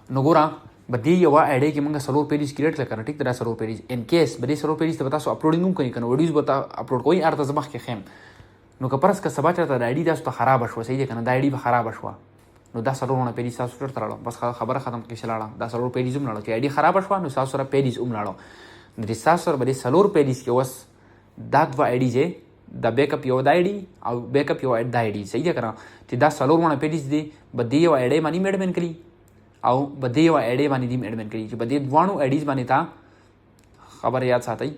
नगोरा बदी यवा आईडी के मंगा सलोर पेज क्रिएट करना ठीक तरह सलोर पेज इन केस बदे सलोर पेज बता सो अपलोडिंग कहीं करना वीडियोस बता अपलोड कोई अर्थ जमा के खेम नो कपरस का सबा चलता आईडी दास तो खराब अशवा सही है ना आईडी खराब अशवा नो दा सलोर होना पेज सास सुटर तरालो बस खबर खत्म के चलाड़ा दा सलोर पेज उम लाड़ो आईडी खराब अशवा नो सास सुरा पेज उम लाड़ो रिसास और बदे सलोर पेज के वस दात व आईडी जे द बैकअप यो द आईडी और बैकअप यो द आईडी सही है करा ती दा सलोर होना पेज दे बदी यो आईडी मानी मेडमेन करी आओ बदे वा एडे बानी दी एडमिन करी कि बदे द्वाणु एडीज बानी था खबर याद साथ ही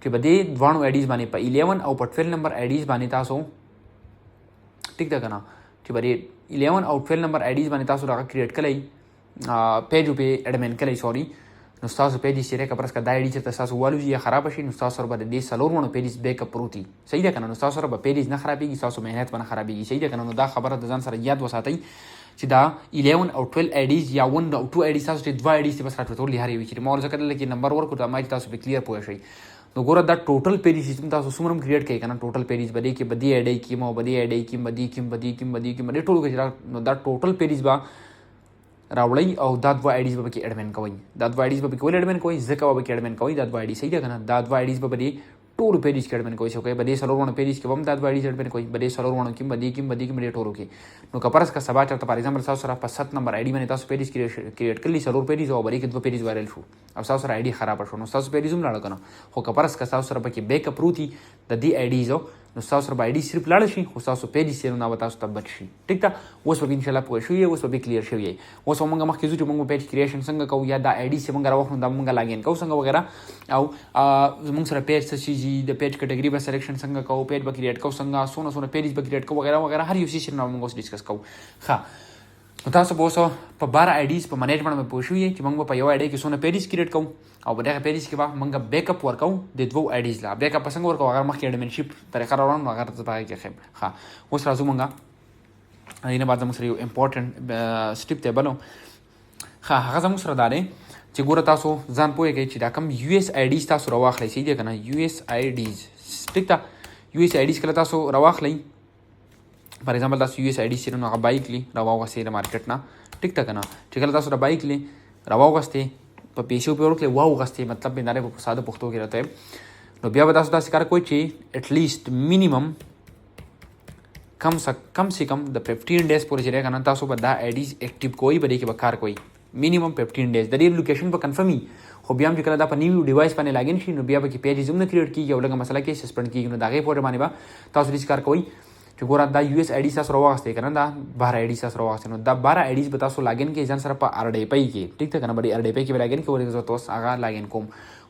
कि बदे द्वाणु एडीज बानी पर 11 और पोर्टफोलियो नंबर एडीज बानी था सो ठीक था ना कि बदे 11 और पोर्टफोलियो नंबर एडीज बानी था सो रखा क्रिएट कर ली पेज पे एडमिन कर ली सॉरी नुस्तास पेज शेरे कपरस का दाईडी चलता सास वालू जी खराब अशी नुस्तास और बदे सलोर वन पेज बैकअप प्रोती सही था ना नुस्तास और पेज ना खराबी की सासो मेहनत बना खराबी सही था ना दा खबर दजान सर याद वसात ही सीधा 11 और 12 आईडीज या 1 और 2 आईडीज तासो दो आईडीज बस रात तो लिहारी विचिर मोर जकर लेके नंबर वर्क तो माइट तासो पे क्लियर पोय शई तो गोरा दा टोटल पेज सिस्टम तासो सुमरम क्रिएट के kana टोटल पेज बदे के बदी आईडी की मो बदी आईडी की बदी की बदे टोल के जरा दा टोटल पेज बा रावलाई और दाद व आईडीज बके एडमिन कोई दाद व आईडीज बके कोई एडमिन कोई जका बके एडमिन कोई दाद व आईडी सही है kana दाद व आईडीज बदे टोल पेज के एडमिन कोई सो बदे सलोर वन पेज के बम दाद व आईडीज एडमिन कोई बदे सलोर वन की बदी बदे टोल के नो कपरस का सबा चलता फॉर एग्जांपल साउस सरा 7 नंबर आईडी में तासो पेज क्रिएट कर ली सलोर पेज और बरी के दो पेज वायरल शो अब साउस सरा आईडी खराब शो नो साउस पेज उम लाड़ कना हो कपरस का साउस सरा बके बैकअप रूथी द दी आईडीज नो साउस सरा आईडी सिर्फ लाड़शी हो साउस पेज से ना बताओ तब बचशी ठीक था वो सब इंशाल्लाह पूरा शुये वो सब क्लियर शुये वो सब मंगा मख के मंगो पेज क्रिएशन संग को या द आईडी से मंगा रखन द मंगा लागेन को संग वगैरह औ मंग सरा पेज से जी द पेज कैटेगरी बस सिलेक्शन संग को पेज ब क्रिएट को संग सोना पेज ब क्रिएट को वगैरह वगैरह हर यूसी से ना मंगो डिस्कस को हां نو تاسو به اوس په 12 آیډیز په منیجمنټ باندې پوه شوي چې موږ به په یو آیډي کې څونه پیجز کریټ کوو او په دغه پیجز کې به موږ بیک اپ ورکوو د دوو آیډیز لا بیک اپ څنګه ورکوو هغه مخکې اډمنشپ طریقه راوړم هغه ته پاره کې خیم ها اوس راځو موږ اینه بعد موږ سره یو امپورټنت سټیپ ته بلو ها هغه زموږ سره دا دی چې ګوره تاسو ځان پوهیږئ چې دا کوم یو اس آیډیز تاسو راواخلئ صحیح دی که نه یو اس آیډیز ټیک ده یو اس آیډیز کله تاسو راواخلئ فار ایگزامپل تاسو یو اس آیډیز چې نو هغه بای کړي راواغوستئ د مارکیټ نه ټیک ده که نه چې کله تاسو بای کړي راواغوستئ په پیسو پې ورکړئ واوغوستئ مطلب مې دا دی په ساده پښتو کې راته نو بیا به تاسو داسې کار کوئ چې اټلیسټ مینیمم کم سے کم د 15 ډیز پورې چې دی که نه تاسو به دا آیډیز اکټیو کوئ به دې کې به کار کوئ مینیمم 15 ډیز د دې لوکیشن په کنفرم وي خو بیا هم چې کله دا په نیو ډیوایس باندې لاګین شي نو بیا به کې پیجز هم نه کریټ کېږي او لږه مسله کې سسپینډ کېږي نو د هغې پورې باندې به تاسو داسې کار کوئ چې ګوره دا یو اس آیډي تاسو راواغوستئ که نه دا 12 آیډي تاسو راواغوستئ نو دا 12 آیډیز به تاسو لاګین کړئ ځان سره په آر ډی پی کې ټیک ده که نه به آر ډی پی کې به لاګین کړئ ولې زه اوس هغه لاګین کوم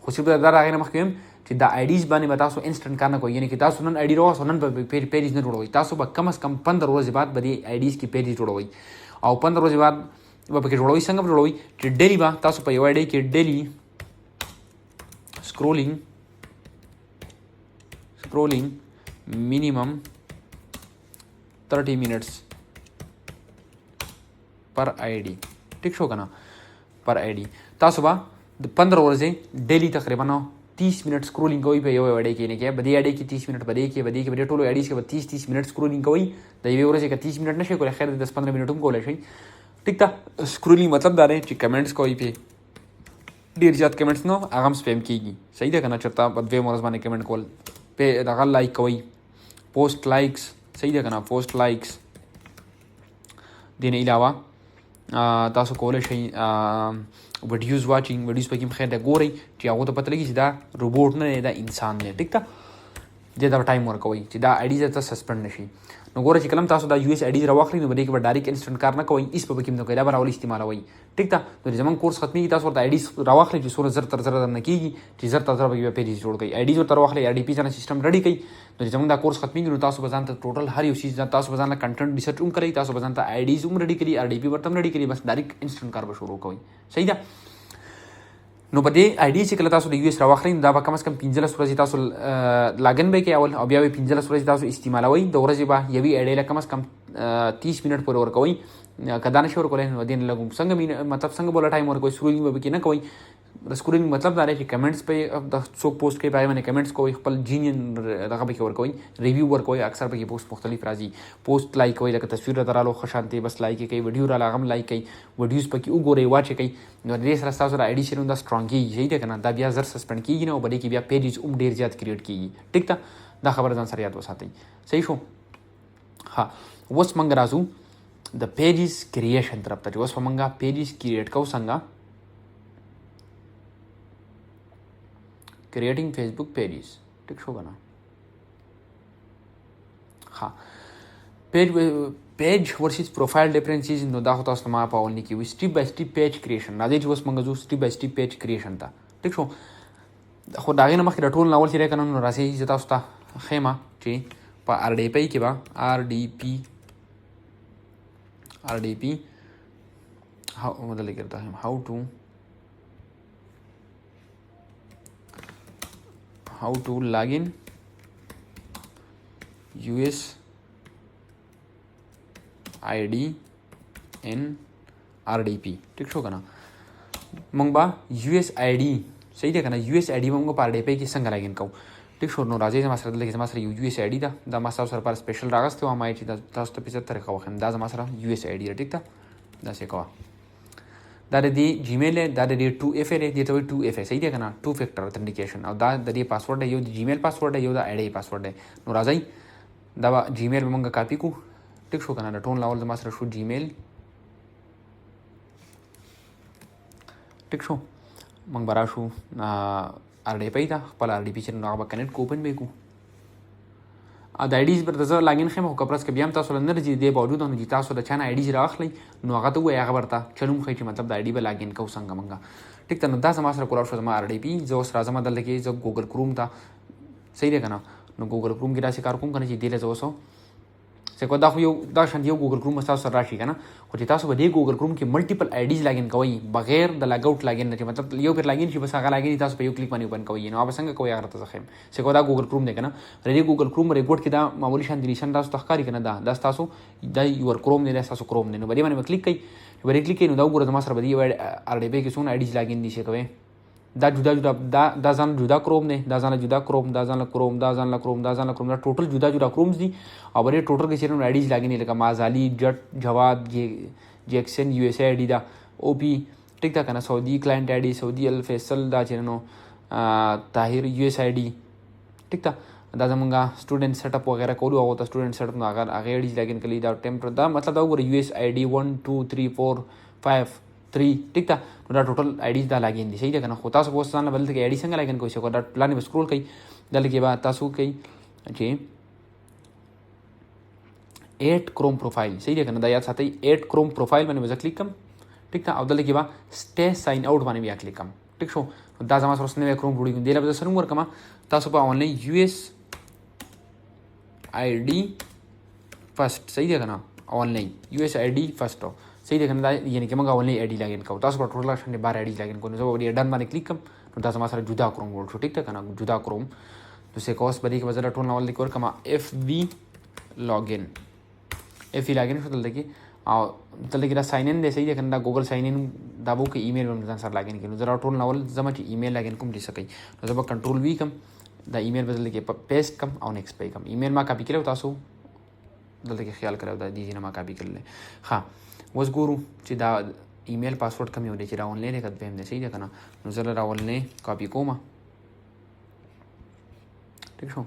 خو صرف دا هغې نه مخکې وایم چې دا آیډیز باندې به تاسو انسټنټ کار نه کوئ یعنې چې تاسو نن آیډي راواغوستو نن به پیجز نه جوړوئ تاسو به کم از کم 15 ورځې بعد به دې آیډیز کې پیجز جوړوئ او 15 ورځې بعد به پکې جوړوئ څنګه به جوړوئ چې ډیلی به تاسو په یو آیډي کې ډیلی scrolling minimum 30 minutes per ID ٹھیک شو کنه پر آئی डी تاسو به د 15 ورځې ډیلی تقریبا 30 منټ سکرولینګ کوئ په یو آئی डी کې نه کې بدی آئی डी کې 30 منټ بدی کې ټولو آئی ډیز کې 30 منټ سکرولینګ کوئ د یوې ورځې کې 30 منټ نشئ کولای خیر 10-15 منټ هم کولای شئ ټیک ده سکرولینګ مطلب دا دی چې کمنټس کوئ په ډیر زیات کمنټس نو هغه هم سپیم کیږي صحیح ده کنه چرته په دوی مرز باندې کمنټ کول په دغه لایک کوئ پوسټ لایکس صحیح ده کنه پوسټ لایکس دین علاوه تاسو کولای شئ ویډیوز واچینګ ویډیوز پکې خیر ده ګورئ چې هغه ته پته لګي چې دا روبوټ نه دی دا انسان دی ټیک ده دې دا ټایم ورکوئ چې دا آئی ډیز ته سسپند نشي نو ګوره چې کلم تاسو دا یو اس آئی ډیز راواخلئ نو په دې کې به ډایرکټ انسټنټ کار نه کوئ هېڅ به پکې نه کوئ دا به راولئ استعمالوئ ټیک ده نو زموږ کورس ختمېږي تاسو ورته آئی ډیز راواخلئ چې څومره زر تر زره درنه کېږي چې زر تر زره به بیا پیجز جوړ کړئ آئی ډیز ورته راواخلئ آر ډي پي ځانه سیسټم ریډي کړئ نو چې زموږ دا کورس ختمېږي نو تاسو به ځان ته ټوټل هر یو چیز تاسو به ځان له کنټنټ ریسرچ هم کوئ تاسو به ځان ته آئی ډیز هم ریډي کړي آر ډي پي ورته هم ریډي کړي بس ډایرکټ انسټنټ کار به شروع کوئ صحیح ده نو په دې آئی ډي چې کله تاسو د یو اس راواخلئ نو دا به کم از کم 15 ورځې تاسو لاګن به کوئ اول او بیا به 15 ورځې تاسو استعمالوئ د ورځې به یوې آئی ډي له کم از کم 30 منټ پورې ورکوئ که دا نشئ ورکولی نو دې نه لږ څنګه مطلب څنګه بوله ټایم ورکوئ سکرولینګ به پکې نه کوئ سکرولینګ مطلب دا دی چې کمنټس پې د څوک پوسټ کوي په هغې باندې کمنټس کوئ خپل جینین دغه پکې ورکوئ ریویو ورکوئ اکثر پکې پوسټ مختلف راځي پوسټ لایک کوئ لکه تصویر راته راغلو ښه شانتې بس لایک یې کوئ ویډیو راغله هغه هم لایک کوئ ویډیوز پکې وګورئ واچ یې کوئ نو دې سره ستاسو د آئی ډي چې دا سټرانګ کېږي صحیح دی که نه دا بیا زر سسپینډ کېږي نه او په دې کې بیا پیجز هم ډېر زیات کریټ کېږي ټیک ده دا خبره ځان سره یاد وساتئ صحیح شو ها اوس موږ راځو د پیجز کریشن طرف ته چې اوس به موږ پیجز کریټ کوو څنګه creating Facebook pages ټیک شو کنه ها پیج ورسز پروفایل ډیفرنسز نو دا خو تاسو ته ما په اول کې وي سټیپ بای سټیپ پیج کریشن راځي چې اوس موږ ځو سټیپ بای سټیپ پیج کریشن ته ټیک شو خو دا غي نه مخکې ټول ناول چې راکنه نو راځي چې تاسو ته خیمه چې په آر ډي پی کې به آر ډي پی how मतलब करता है how to log in US ID in RDP ٹھیک شو کنه مونږ با US ID صحیح ده کنه US ID مونږ په RDP کې څنګه لاګین کوو ټیک شو نو راځي زما سره دلته زما سره یو US ID ده دا ما تاسو سره پر سپیشل راغسته و ما چې تاسو ته په څه طریقه وخم دا زما سره US ID ټیک ده دا څه کوه دا د دې جیمیل دا د دې 2FA دی ته 2FA صحیح دی کنه 2 فیکټر اتنټیکیشن او دا د دې پاسورډ دی یو د جیمیل پاسورډ دی یو د آی ډی پاسورډ دی نو راځي دا جیمیل موږ کاپی کو ټیک شو کنه ټون لاول د ما سره شو جیمیل ټیک شو موږ برا شو آر ډی پی دا خپل آر ډی پی چې نو هغه کنیکټ کو اوپن به کو د آی ډیز پر د زه لاګین خیم خو کپرس کې بیا هم تاسو نه راځي دی باوجود نو چې تاسو د چانه آی ډیز راخلی نو هغه ته وایي هغه ورته چلوم خی چې مطلب د آی ډی به لاګین کو څنګه منګه ټیک ته نو دا زما سره کولای شو زما آر ډی پی زه اوس راځم دلته کې زه ګوګل کروم ته صحیح دی کنه نو ګوګل کروم کې راشي کار کوم کنه چې دی له زه اوسو سکو دا خو یو دا شان یو ګوګل کروم تاسو سره راشي کنه خو چې تاسو به دې ګوګل کروم کې ملټیپل آی ډیز لاګین کوئ بغیر د لاګ آوټ لاګین نه، مطلب یو پر لاګین شي بس هغه لاګین تاسو په یو کلیک باندې اوپن کوئ نو څنګه کوئ هغه ته ځخم. سکو دا ګوګل کروم دی کنه ردی ګوګل کروم ریکورډ کې دا معمولی شان دی نشان تاسو تخکاری کنه دا تاسو دا یور کروم دی تاسو کروم دی نو باندې باندې کلیک کوئ باندې کلیک کړئ نو دا وګورئ ما سره به دی آر ډی بی کې څونه آی ډیز لاګین دي شي کوي دا جدا جدا دا ځان جدا کروم دی دا ځان جدا کروم دا ځان کروم دا ځان کروم دا ځان کروم دا ټوټل جدا جدا کرومز دي او بری ټوټل کې چیرې آی ډیز لاګین لکه مازالی جټ جواد جیکسن یو ایس آی ډی دا او پی ټیک دا کنه سعودي کلاینټ آی ډی سعودي الفیصل دا چیرې نو طاهر یو ایس آی ډی ټیک دا دا زمونږه سټوډنټ سیټ اپ وغیرہ کولو او ته سټوډنټ سیټ اپ نو هغه آی ډیز لاګین کړي دا ټیمپر دا مطلب دا وګوره یو ایس آی ډی 1 2 3 4 5 3 ټیک دا نو دا ټوټل آی ډیز دا لاګین دي صحیح ده کنه خو تاسو په ځان بلته کې آی ډی څنګه لاګین کوئ شو دا پلان به سکرول کوي دلته کې به تاسو کوي چې 8 کروم پروفایل صحیح ده کنه دا یاد ساتئ 8 کروم پروفایل باندې به کلیک کوم ټیک دا او دلته کې به سټے ساين آوټ باندې بیا کلیک کوم ټیک شو دا زما سره نوې کروم جوړی دی لپاره سره ورکما تاسو په آنلاین یو ایس آی ډی فرست صحیح ده کنه آنلاین یو ایس آی ډی فرست صحیح ده کنه دا یعنی چې موږ آنلاین آی ډی لاګین کوو تاسو په ټوټل شان 12 آی ډی لاګین کوو نو زه به ډن باندې کلیک کوم نو دا زما سره جدا کروم جوړ شو ټیک ده کنه جدا کروم نو سه کوس باندې کې وزره ټول نو ول کور کما اف وی لاګین اف وی لاګین شو دلته کې او دلته کې دا ساين ان دی صحیح ده کنه دا ګوګل ساين ان دا بو کې ایمیل باندې سره لاګین کینو زه ټول نو زما چې ایمیل لاګین کوم دي سکے نو زه به کنټرول وی کوم دا ایمیل بدل کې پیسټ کوم او نیکسټ پې کوم ایمیل ما کاپی کړو تاسو دلته کې خیال کړو دا دي نه ما کاپی کړل ها وس ګورو چې دا ایمیل پاسورډ کوم یو دی چې دا آنلاین کې کتبم دی صحیح ده کنه نو زه راول نه کاپی کوم ٹھیک شو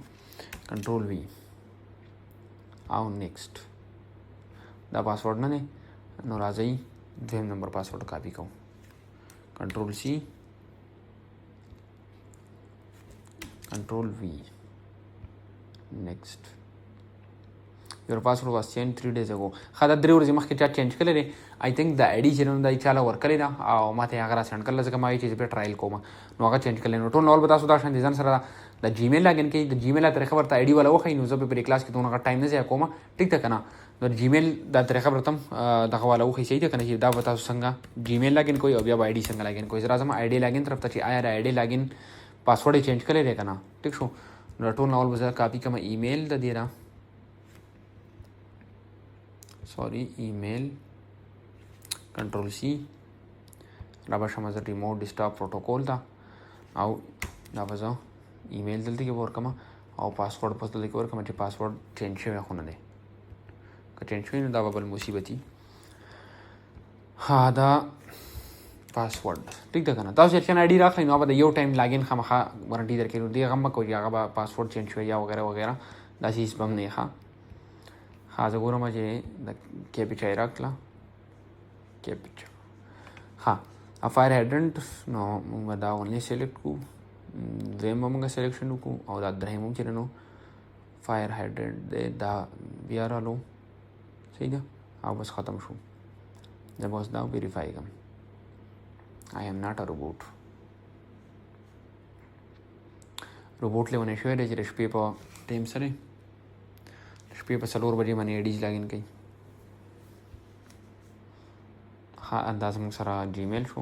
کنټرول وی او نیکسټ دا پاسورډ نه نه نو راځي دویم نمبر پاسورډ کاپی کوم کنټرول سی کنټرول وی نیکسټ your password was changed 3 days ago خدا درې ورځې مخکې چا چینج کړی دی آی تھنک د آی ډي چې نو دا چاله ورکړی ده او ماته هغه را سینډ کړل ځکه ما یې چې په ټرایل کوم نو هغه چینج کړل نو ټول نو به تاسو دا شان ځان سره د جیمیل لاګین کې د جیمیل طریقه ورته آی ډي ولا وخی نو زه په کلاس کې دونه ټایم نه ځای کوم ټیک ده کنه نو جیمیل دا طریقه ورته دغه ولا وخی صحیح ده کنه چې دا به تاسو څنګه جیمیل لاګین کوی او بیا آی ډي څنګه لاګین کوی زرا زما آی ډي لاګین طرف ته چې آیا آی ډي لاګین پاسورډ چینج کړی دی کنه ټیک شو نو ټول نو به کاپی کوم ایمیل د دی را سوري ایمیل کنټرول سی را به شمه زه ریموټ ډیسکټاپ پروتوکول دا او دا به زه ایمیل دلته کې ورکم او پاسورډ په دلته کې ورکم چې پاسورډ چینج شوی خو نه دی که چینج شوی نو دا به بل مصیبتي ها دا پاسورډ ټیک ده کنه تاسو چې آی ډي راخلی نو به د یو ټایم لاګین خامخا وارنټي درکې نو دی هغه مکو چې هغه به پاسورډ چینج شوی یا وغیرہ وغیرہ دا شي سپم نه ښه ها زه ګورم چې د کیپچا یې راکړه کیپچا ها فایر هیډنټ نو موږ دا اونلی سلیکټ کړو دویم به موږ سلیکشن وکړو او دا دریم هم چې نو فایر هیډنټ دی دا بیا رالو صحیح ده او بس ختم شو زه به اوس دا ویریفای کړم I am not a robot روبوټ لیونه شوی دی چې د شپې په ټایم سره شپې په 4 بجې باندې آی ډیز لاګین کوي ها انداز موږ سره جیمیل شو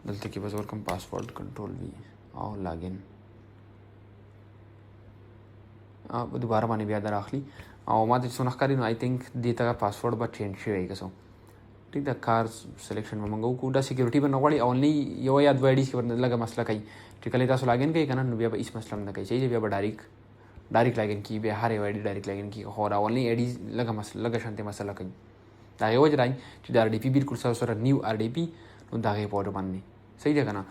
دلته کې به زه ورکړم پاسورډ کنټرول وي او لاګین دوباره باندې بیا در اخلي او ما ته څونه ښکاري نو آی تھنک دې ته پاسورډ به چینج شوی که څه ټیک ده کار سلیکشن به موږ وکړو دا سیکیورټي به نه غواړي اونلی یو یا دوه آی ډیز کې ورته لږه مسله کوي چې کله تاسو لاګین کوئ که نه نو بیا به هېڅ مسله هم نه کوي صحیح بیا به ډایرکټ لاګین کي بیا هر یو آی ډي ډایرکټ لاګین کي خو دا اونلی آی ډي لږه شانتې مسله کوي د هغې وجه دا چې د آر ډي پي بلکل ستاسو سره نیو آر ډي پي نو د هغې په وجه باندې صحیح ده که نه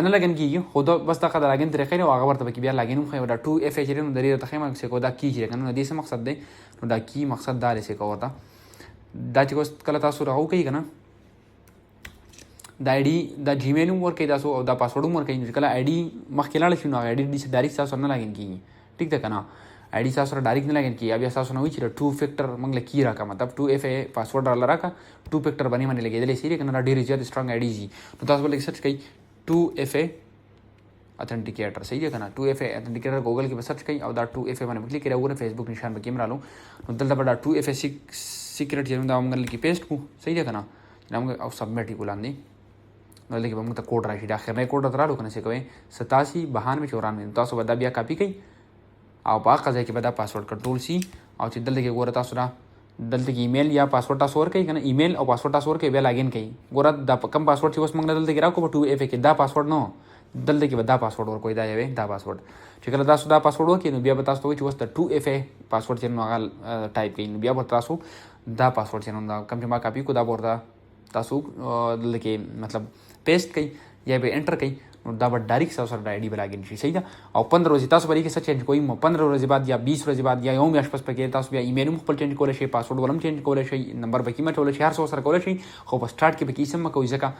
نه لاګین کېږي خو دا بس دغه د لاګین طریقې او هغه ورته پکې بیا لاګین هم ښایي دا 2 اف چې دی نو درې درته ښیم چې دا کی چې دی که نه د دې څه مقصد دی نو دا کی مقصد دا دی چې که ورته دا چې اوس کله تاسو راوکوئ که نه دا آی ډي دا جیمیل هم ورکوي تاسو او دا پاسورډ هم ورکوي چې کله آی ډي مخکې لاړه شي نو هغه آی ډي ډایرکټ تاسو سره نه لاګین کېږي ټیک ده که نه آی ډي تاسو سره ډایرکټ نه لاګین کېږي بیا تاسو نه وایي چې 2 فیکټر موږ له کی راکړه مطلب 2 اف اے پاسورډ راله راکړه 2 فیکټر باندې باندې لګېدلی شي که نه دا ډېرې زیات سټرانګ آی ډي دي نو تاسو به لږ سرچ کوئ 2 اف اے अथेंटिकेटर सही है ना 2FA authenticator Google के सर्च कई और दा 2FA मैंने क्लिक किया फेसबुक निशान पे कैमरा लो दल बड़ा 2FA सीक्रेट जेनुदा हम की पेस्ट को सही है ना नಮಗೆ अब सबमिट को लांदी नले के हम त कोड राखी आखिर ने कोड तरा लोकने से कहे 879294 तासो बदा बिया कॉपी कई और पा कजे के बदा पासवर्ड कंट्रोल सी और चिदल के गोरा तासुरा दलते की ईमेल या पासवर्ड तासोर कई कना ईमेल और पासवर्ड तासोर के बे लागेन कई गोरा दा कम पासवर्ड छी बस मंगना दलते के राको 2FA के दा पासवर्ड नो दलते के बदा पासवर्ड और कोई दा यावे दा पासवर्ड चिकला दा सुदा पासवर्ड हो के बिया बतास तो वस द 2FA पासवर्ड चेन आगा टाइप कई बिया बतासो दा पासवर्ड चेन दा कम जमा कॉपी को दा बोरदा तासु दलके मतलब पेस्ट कई या पे एंटर कई दा डायरेक्ट सर आईडी बलागिन सही था और 15 रोज तासु बरी के सच चेंज कोई 15 रोज बाद या 20 रोज बाद या योम आसपास पे के तासु या ईमेल मुख पर चेंज कोले शे पासवर्ड वलम चेंज कोले शे नंबर बकी में टोले 400 सर कोले शे हो स्टार्ट के बकी सम कोई जका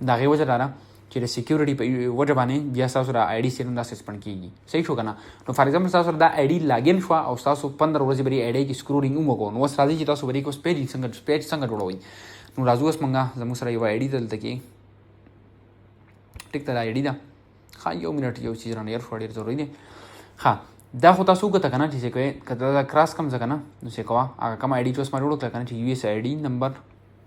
दागे वजह दाना चिरे सिक्योरिटी पे वजह बाने या तासु आईडी से दा सस्पेंड कीगी सही छो kana तो फॉर एग्जांपल तासु दा आईडी लागेन शवा और तासु 15 रोज बरी आईडी की स्क्रोलिंग उमगो नो सादी तासु बरी को पेज संग जोड़ोई नु राजुस मंगा जमुसरा यो आईडी दल तकी टिक ता आईडी दा हाँ यो मिनट यो चीज़ रानी यार फॉर्ड जरूरी नहीं हाँ दा होता सू कता कना जिसे कहे कता क्रॉस कम जगना जिसे कवा आगा कम आईडी चोस मारो लोग कना चाहिए यूएस आईडी नंबर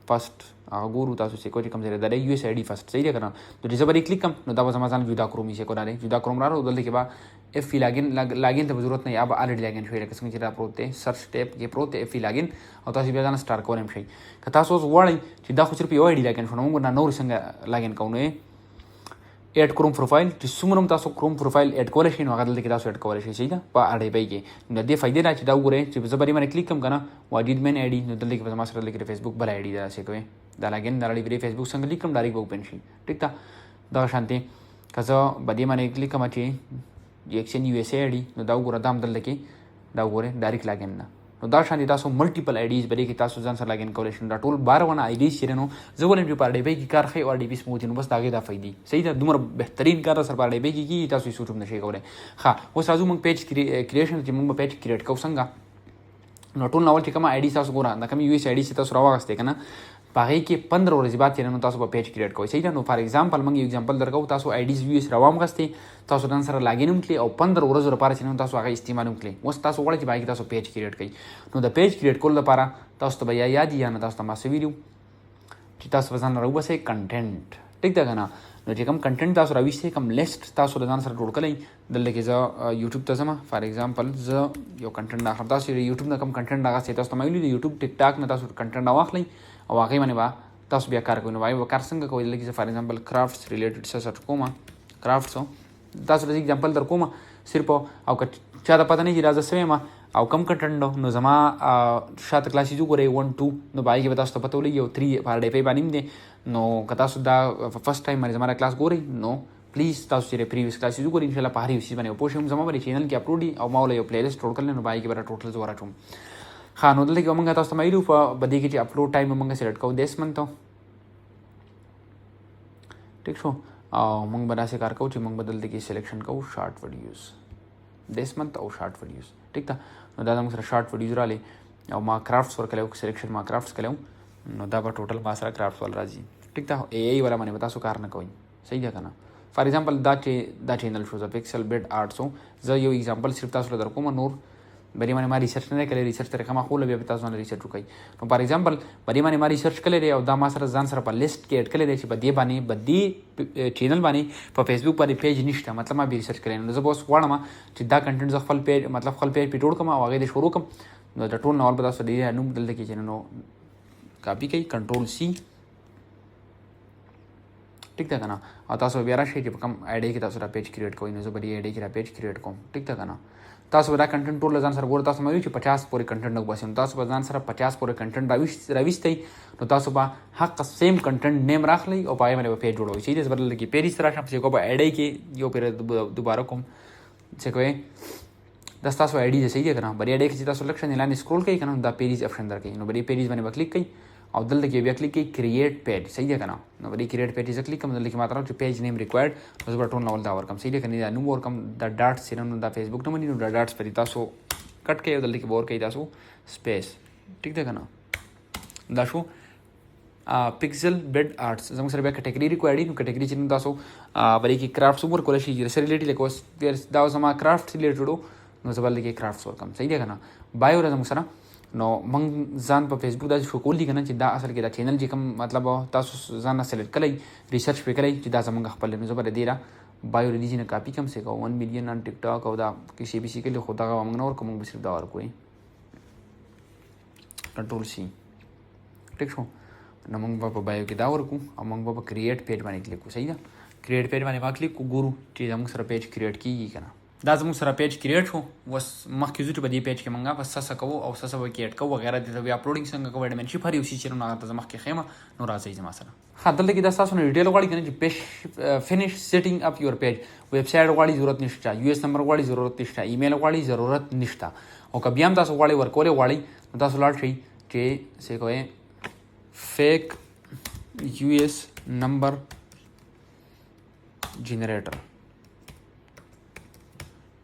फर्स्ट आगा गुरु तासु से कोई कम जरे दरे यूएस आईडी फर्स्ट सही है करना तो जिसे बरी क्लिक कम नो दावा समाधान जुदा क्रोम से को डाले जुदा क्रोम रारो उदल के बाद एफ लागेन तो जरूरत नहीं अब ऑलरेडी लागेन शोय कसम चिरा प्रोते सर्च टैब के प्रोते एफ लागेन और तासु बेजान स्टार कोलम शई कता सोस वाली चिदा खुच रुपये आईडी लागेन फोनो ना नोर संग लागेन कौनो एड क्रोम प्रोफाइल सुमरम तासो क्रोम प्रोफाइल एड कोले शिन वागा दल के तासो एड कोले शई सीधा पा आड़े बाई के नदे फायदे ना चिदा उगरे जब जबरी मैंने क्लिक कम करना वाजिद मैन आईडी दल के मास्टर दल के फेसबुक बला आईडी दा से कोई दालागेन दालाडी बरी फेसबुक संग क्लिक कम डायरेक्ट ओपन शी ठीक था दा शांति कजो बदी मैंने क्लिक कम ची एक्शन यूएसए आईडी नो दा उगरा दाम दल के दा उगरे डायरेक्ट लागेन ना नो दा शांति तासो मल्टीपल आईडीज बरी के तासो जान सा लागेन कोलेशन दा टोल 12 वन आईडीज छिरेनो जबोलेन जो पारडे बे की कार खे और डीपी स्मूथ नो बस दागे दा फायदी सही था दुमर बेहतरीन कार सर पारडे बे की तासो सूटुम नशे कोरे हां वो साजू मंग पेज क्रिएशन मंग पेज क्रिएट कौ संगा नो टोल नावल चिकमा आईडी तासो गोरा ना कम यूएस आईडी से तासो रवा वास्ते कना पागे के 15 रोज बाद चेन तासो पेज क्रिएट कोई सही था नो फॉर एग्जांपल मंग एग्जांपल दरकाउ तासो आईडीज व्यूज रवाम गस्ते तासो डांसर लागेन उमक्ले और 15 रोज रो पार चेन तासो आगा इस्तेमाल उमक्ले वस तासो वळची बाकी तासो पेज क्रिएट कई नो द पेज क्रिएट कोल द पारा तासो तो भैया याद या ना तासो तमासे वीडियो तासो वजन रउ बसे कंटेंट ठीक था ना नो जे कम कंटेंट तासो रवि से कम लिस्ट तासो डांसर जोड़ कलाई दल के जा YouTube तजमा फॉर एग्जांपल ज यो कंटेंट ना तासो YouTube ना कम कंटेंट ना से तासो तमाइली YouTube टिकटॉक ना तासो कंटेंट ना वाखलाई और वाकई माने बा तासो बिया कार कोई वाई कार संग कोई दल के फॉर एग्जांपल क्राफ्ट्स रिलेटेड से सर्च कोमा क्राफ्ट्स तासो एग्जांपल दर कोमा सिर्फ और ज़्यादा पता नहीं राजा से में और कम कंटेंट नो जमा शात क्लासेस जो करे 1 2 नो बाई के बता तो पता लगी 3 पार डे पे बानिम दे नो कता सुदा फर्स्ट टाइम मारे हमारा क्लास गोरे नो प्लीज तासो सिरे प्रीवियस क्लासेस जो करे इंशाल्लाह पारी उसी बने पोषम जमा बरे चैनल के अपलोड और मावले यो प्लेलिस्ट टोड कर लेनो बाई के बरा टोटल जो वारा तुम हाँ नो दल के मंगा तासो माइलू बदी के अपलोड टाइम मंगा सेलेक्ट को देश मन तो ठीक छो मंग बना से कार को मंग बदल दे की सिलेक्शन को शॉर्ट वीडियोस देश मंथ और शॉर्ट वीडियोस ठीक था नो दादा मुझे शॉर्ट वीडियोस राले और माँ क्राफ्ट्स वर्क कले सिलेक्शन माँ क्राफ्ट्स कले नो दाबा टोटल मासरा क्राफ्ट्स वाला राजी ठीक था ए वाला मैंने बता सो कार ना कोई सही जगह ना फॉर एग्जांपल दा channel shows pixel bed art so ज यो एग्जांपल सिर्फ तासो दर को मनोर बरी माने मारी रिसर्च ने करे रिसर्च तेरे कमा खोल बे बता सोना रिसर्च रुकाई तो फॉर एग्जांपल बरी माने मारी रिसर्च कले रे और दा मासरा जान सर पर लिस्ट के ऐड कले रे बदी बानी बदी चैनल बानी पर फेसबुक पर पेज निष्ठा मतलब मा भी रिसर्च करे न जब बस वाड़ा मा चिदा कंटेंट ज फल पेज मतलब फल पेज पिटोड कमा आगे दे शुरू कम द टोन नॉल बता सो दी अनु दल के चैनल नो कॉपी कई कंट्रोल सी ठीक था ना और तासो बेरा शे कम आईडी के तासो पेज क्रिएट कोई न जो बड़ी आईडी के पेज क्रिएट को ठीक था ना तासो बड़ा कंटेंट टोल जान सर गोर तासो मयूची 50 पूरे कंटेंट नग बसिन तासो बजान सर 50 पूरे कंटेंट रविश तई तो तासो बा हक सेम कंटेंट नेम राख लई और पाए मैंने पेज जोड़ो सीधे बदल की पेज तरह से को ऐड के यो फिर दोबारा को से कोई 10 तासो आईडी जैसे ही करना बड़ी आईडी के तासो सिलेक्शन लाइन स्क्रॉल कई करना द पेज ऑप्शन दर के नो बड़ी पेज मैंने क्लिक कई और दल के क्लिक की क्रिएट पेज सही है करना नो बड़ी क्रिएट पेज क्लिक कम दल की मात्रा जो पेज नेम रिक्वायर्ड उस पर टोन लेवल दा और कम सही है करनी दा नु और come the dot Siran the Facebook number नु द डॉट्स पर तासो कट के दल की बोर कई तासो स्पेस ठीक है करना daisho pixel Bed arts زموږ سره بیا کټګوري ریکوایرډ نو کټګوري چې تاسو بلې کې کرافټس ور کول شي سره ریلیټډ لیکو دا زما کرافټ ریلیټډ نو زبر لګي کرافټس ور کم صحیح دی کنه بایو زموږ سره نو موږ ځان په فیسبوک دا شو کول دي کنه چې دا اصل کې دا چینل چې کوم مطلب تاسو ځان نه سلیکټ کړئ ریسرچ وکړئ چې دا زموږ خپل نو زبر دی را بایو ریلیجن نه کاپی کم سه کو 1 مليون ان ټیک ټاک او دا کسی به شي کې خو دا موږ نور کوم به صرف دا ور کوی کنټرول سی ټیک شو نو موږ په بایو کې دا ورکو او موږ په کریټ پیج باندې کلیک کوو صحیح ده کریټ پیج باندې ما کلیک کو ګورو چې زموږ سره پیج کریټ کیږي کنه دا زموږ سره پیج کریټ شو وس مخکې زو ته په دې پیج کې موږ بس سس کوو او سس به کریټ کوو وغیرہ د وی اپلوډینګ څنګه کوو ایډمنشپ هر یو شي چې نو هغه مخکې خیمه نو راځي زما سره ها دلته کې دا تاسو نه ډیټیل غواړي کنه چې پیج فینیش سیټینګ اپ یور پیج ویب سټ غواړي ضرورت نشته یو اس نمبر غواړي ضرورت نشته ایمیل غواړي ضرورت نشته او کبي هم تاسو غواړي ورکول غواړي نو تاسو لاړ شئ چې څه کوئ فیک US number generator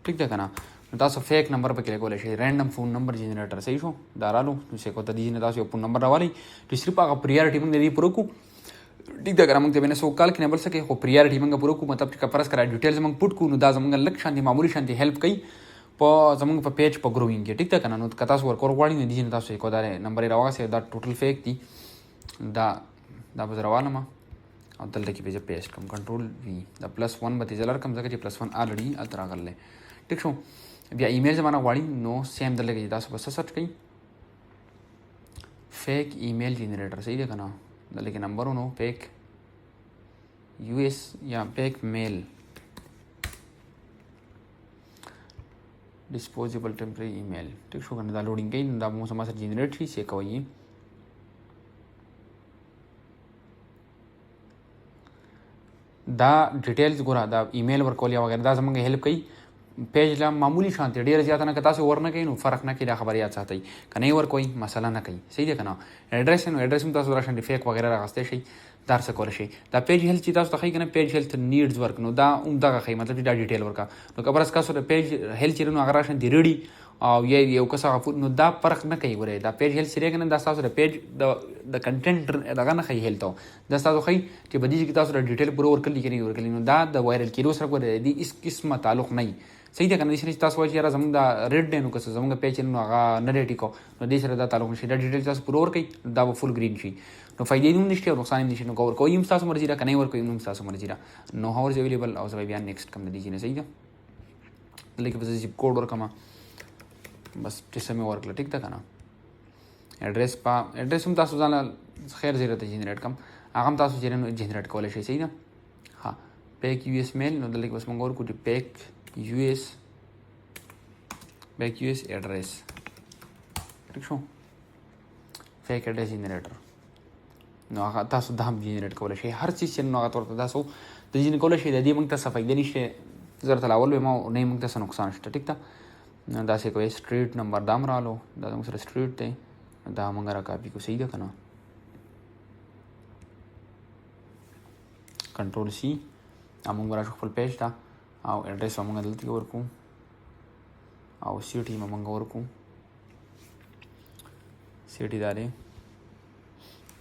ٹھیک ده کنه نو تاسو فیک نمبر په کې کولای شئ رینډم فون نمبر جنریټر صحیح شو دا رالو چې کو ته دي نه تاسو په نمبر راوالي چې صرف هغه پریارټی موږ دی پرو کو ټیک ده کنه موږ ته بنه سو کال کې نه بل سکے خو پریارټی موږ پرو کو مطلب چې کپرس کرا ډیټیلز موږ پټ کو نو دا زموږ لک شانتي معمولی شانتي هیلپ کوي په زموږ په پیج په گروینګ کې ټیک ده کنه نو کتا سو ورکور غواړي نه دي نه تاسو کو دا نمبر راوځي دا ټوټل فیک دي دا به روانه ما او دلته کې به پیسټ کوم کنټرول وی دا +1 به تیزلر کوم ځکه چې +1 الریډي التر غلې ټیک شو بیا ایمیل زمانه غواړي نو سیم دلته کې تاسو بس سرچ کړئ فیک ایمیل جنریټر صحیح ده کنه دلته کې نمبر نو فیک US یا فیک میل ډیسپوزیبل ټمپرری ایمیل ټیک شو کنه دا لوډینګ کوي دا مو سم سره جنریټ شي څه کوي دا ډیټیلز ګوره دا ایمیل ورکول یا وغیرہ دا زموږ هیلپ کوي پیج لا معمولی شانتي ډیر زیات نه کتا سو ورنه کوي نو فرق نه کوي دا خبر یاد ساتي کنه ور کوئی مسله نه کوي صحیح ده کنه ایڈریس نو ایڈریس هم تاسو راشن فیک وغیرہ راغسته شي دار څه کول شي دا پیج هیلث چې تاسو ته کنه پیج هیلث نیډز ورک نو دا دغه خي مطلب دا ډیټیل ورکا نو خبر اس کا سو پیج هیلث نو اگر راشن دی ریډي او یو کسا نو دا فرق نه کوي ګوره دا پیج هیلث سره کنه دا تاسو د پیج د کنټینټ دغه نه خي هیلته دا تاسو خي چې بدی چې تاسو د ډیټیل پرو ورکلی کني ورکلی نو دا د وایرل کیلو سره ګوره دی اس قسمه تعلق نه صحیح ده کنه چې تاسو وایي را زموږ د ریډ دی نو که زموږ پیج نو هغه نه ریټی کو نو دې سره دا تعلق نشي دا ډیټیل تاسو پرو ورکي دا فول گرین شي نو فائدې هم نشته او نقصان هم نشته نو کور کوی هم تاسو مرزي را کنه ور کوی هم تاسو مرزي را نو هاورز اویلیبل او زوی بیان نیکسٹ کم دی نه صحیح ده لیکن بس زیپ کوډ ورکما بس ټیسه مې ورکړه ټیک ده کنه ایڈریس هم تاسو ځان خیر زیره ته جنریټ کم هغه هم تاسو جنریټ کولای شئ صحیح ده ها پیک US میل نو دلته بس موږ ورکو چې پیک US ایڈریس ٹھیک شو فیک ایڈریس جنریټر نو هغه تاسو د هم جنریټ کولای شئ هر چیز چې نو هغه تاسو تاسو د جن کولای شئ د دې موږ ته صفای د نشته زر تلاول به ما نه موږ ته نقصان شته ټیک ده نو دا څه کوي سټریټ نمبر دام رالو دا موږ سره سټریټ دی دا موږ را کاپی کو صحیح ده کنه کنټرول سی موږ را خپل پیج تا او ایڈریس موږ دلته ورکو او سیټي موږ ورکو سیټي داري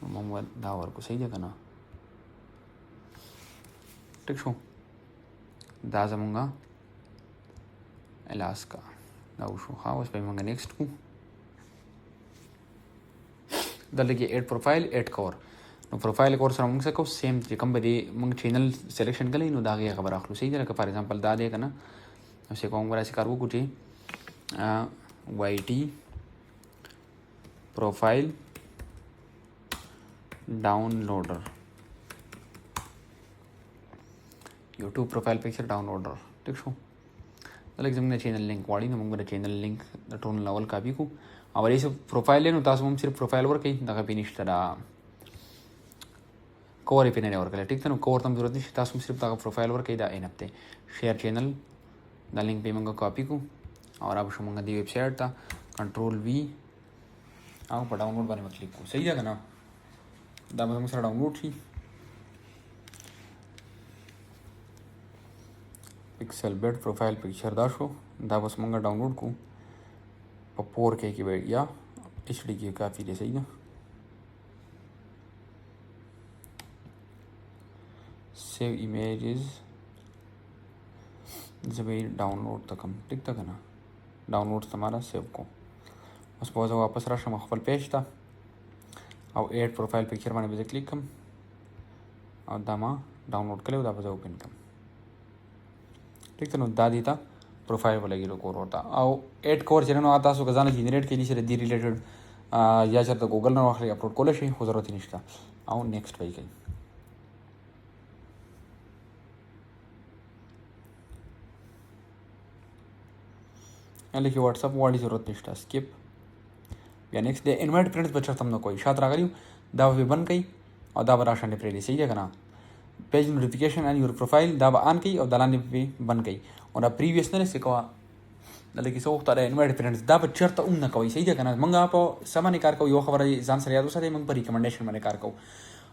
موږ دا ورکو صحیح ده کنه ټیک شو دا زمونږه الاسکا دا وشو ها اوس به موږ نیکسٹ کو دلته کې اډ پروفایل اډ کور نو پروفایل کور سره موږ څه کو سیم چې کوم به دي موږ چینل سلیکشن کړی نو دا غي خبر اخلو صحیح ده لکه فار ایگزامپل دا دی کنه نو څه کوم وراسي کارو کوټي YT پروفایل ډاونلوډر YouTube پروفایل پکچر ډاونلوډر ټیک شو لکه زموږ چینل لینک واړی نو موږ د چینل لینک د ټون لیول کاپی کو او ریس پروفایل نو تاسو هم صرف پروفایل ورکړئ دغه پینشته دا کور یې پینې ورکړل ټیک ته نو کور تم ضرورت نشته تاسو هم صرف دغه پروفایل ورکړئ دا ان اپ ته شیر چینل دا لینک به موږ کاپی کو او را به موږ دی ویب سایټ ته کنټرول وی او په ډاونلوډ باندې کلیک کو صحیح ده کنه دا به موږ سره ډاونلوډ شي पिक्सल बेड प्रोफाइल पिक्चर दा शो दा बस मंगा डाउनलोड को पर 4K की बेड या HD की काफ़ी दे सही ना सेव इमेजेस जब ये डाउनलोड तक हम टिक तक ना डाउनलोड हमारा सेव को बस बहुत वापस राशम खपल पेज था और एड प्रोफाइल पिक्चर माने बजे क्लिक कम और दामा डाउनलोड करे उदा बजे ओपन कम ठीक है नो दादी था प्रोफाइल वाला गिरो कोर होता और एड कोर चेनो आता सो गजाना जनरेट के लिए दी रिलेटेड या चर तो गूगल ना वाखले अपलोड कोले शे हो जरूरत नहीं था और नेक्स्ट भाई कहीं लेकिन व्हाट्सअप वाली जरूरत नहीं था स्किप या नेक्स्ट डे इनवाइट फ्रेंड्स बच्चा तुम ना कोई शात रहा करियो दाव भी बन गई और दाव राशन प्रेडी सही है ना page notification and your profile दाव आन गई और दलान भी बन गई और अब प्रीवियस ने से कहा लेकिन सो होता है इनवाइट फ्रेंड्स दाव चर तो उन कोई सही है ना मंगा आप सामान्य कार को यो खबर जान सर याद हो सकते मंग पर रिकमेंडेशन मैंने कार को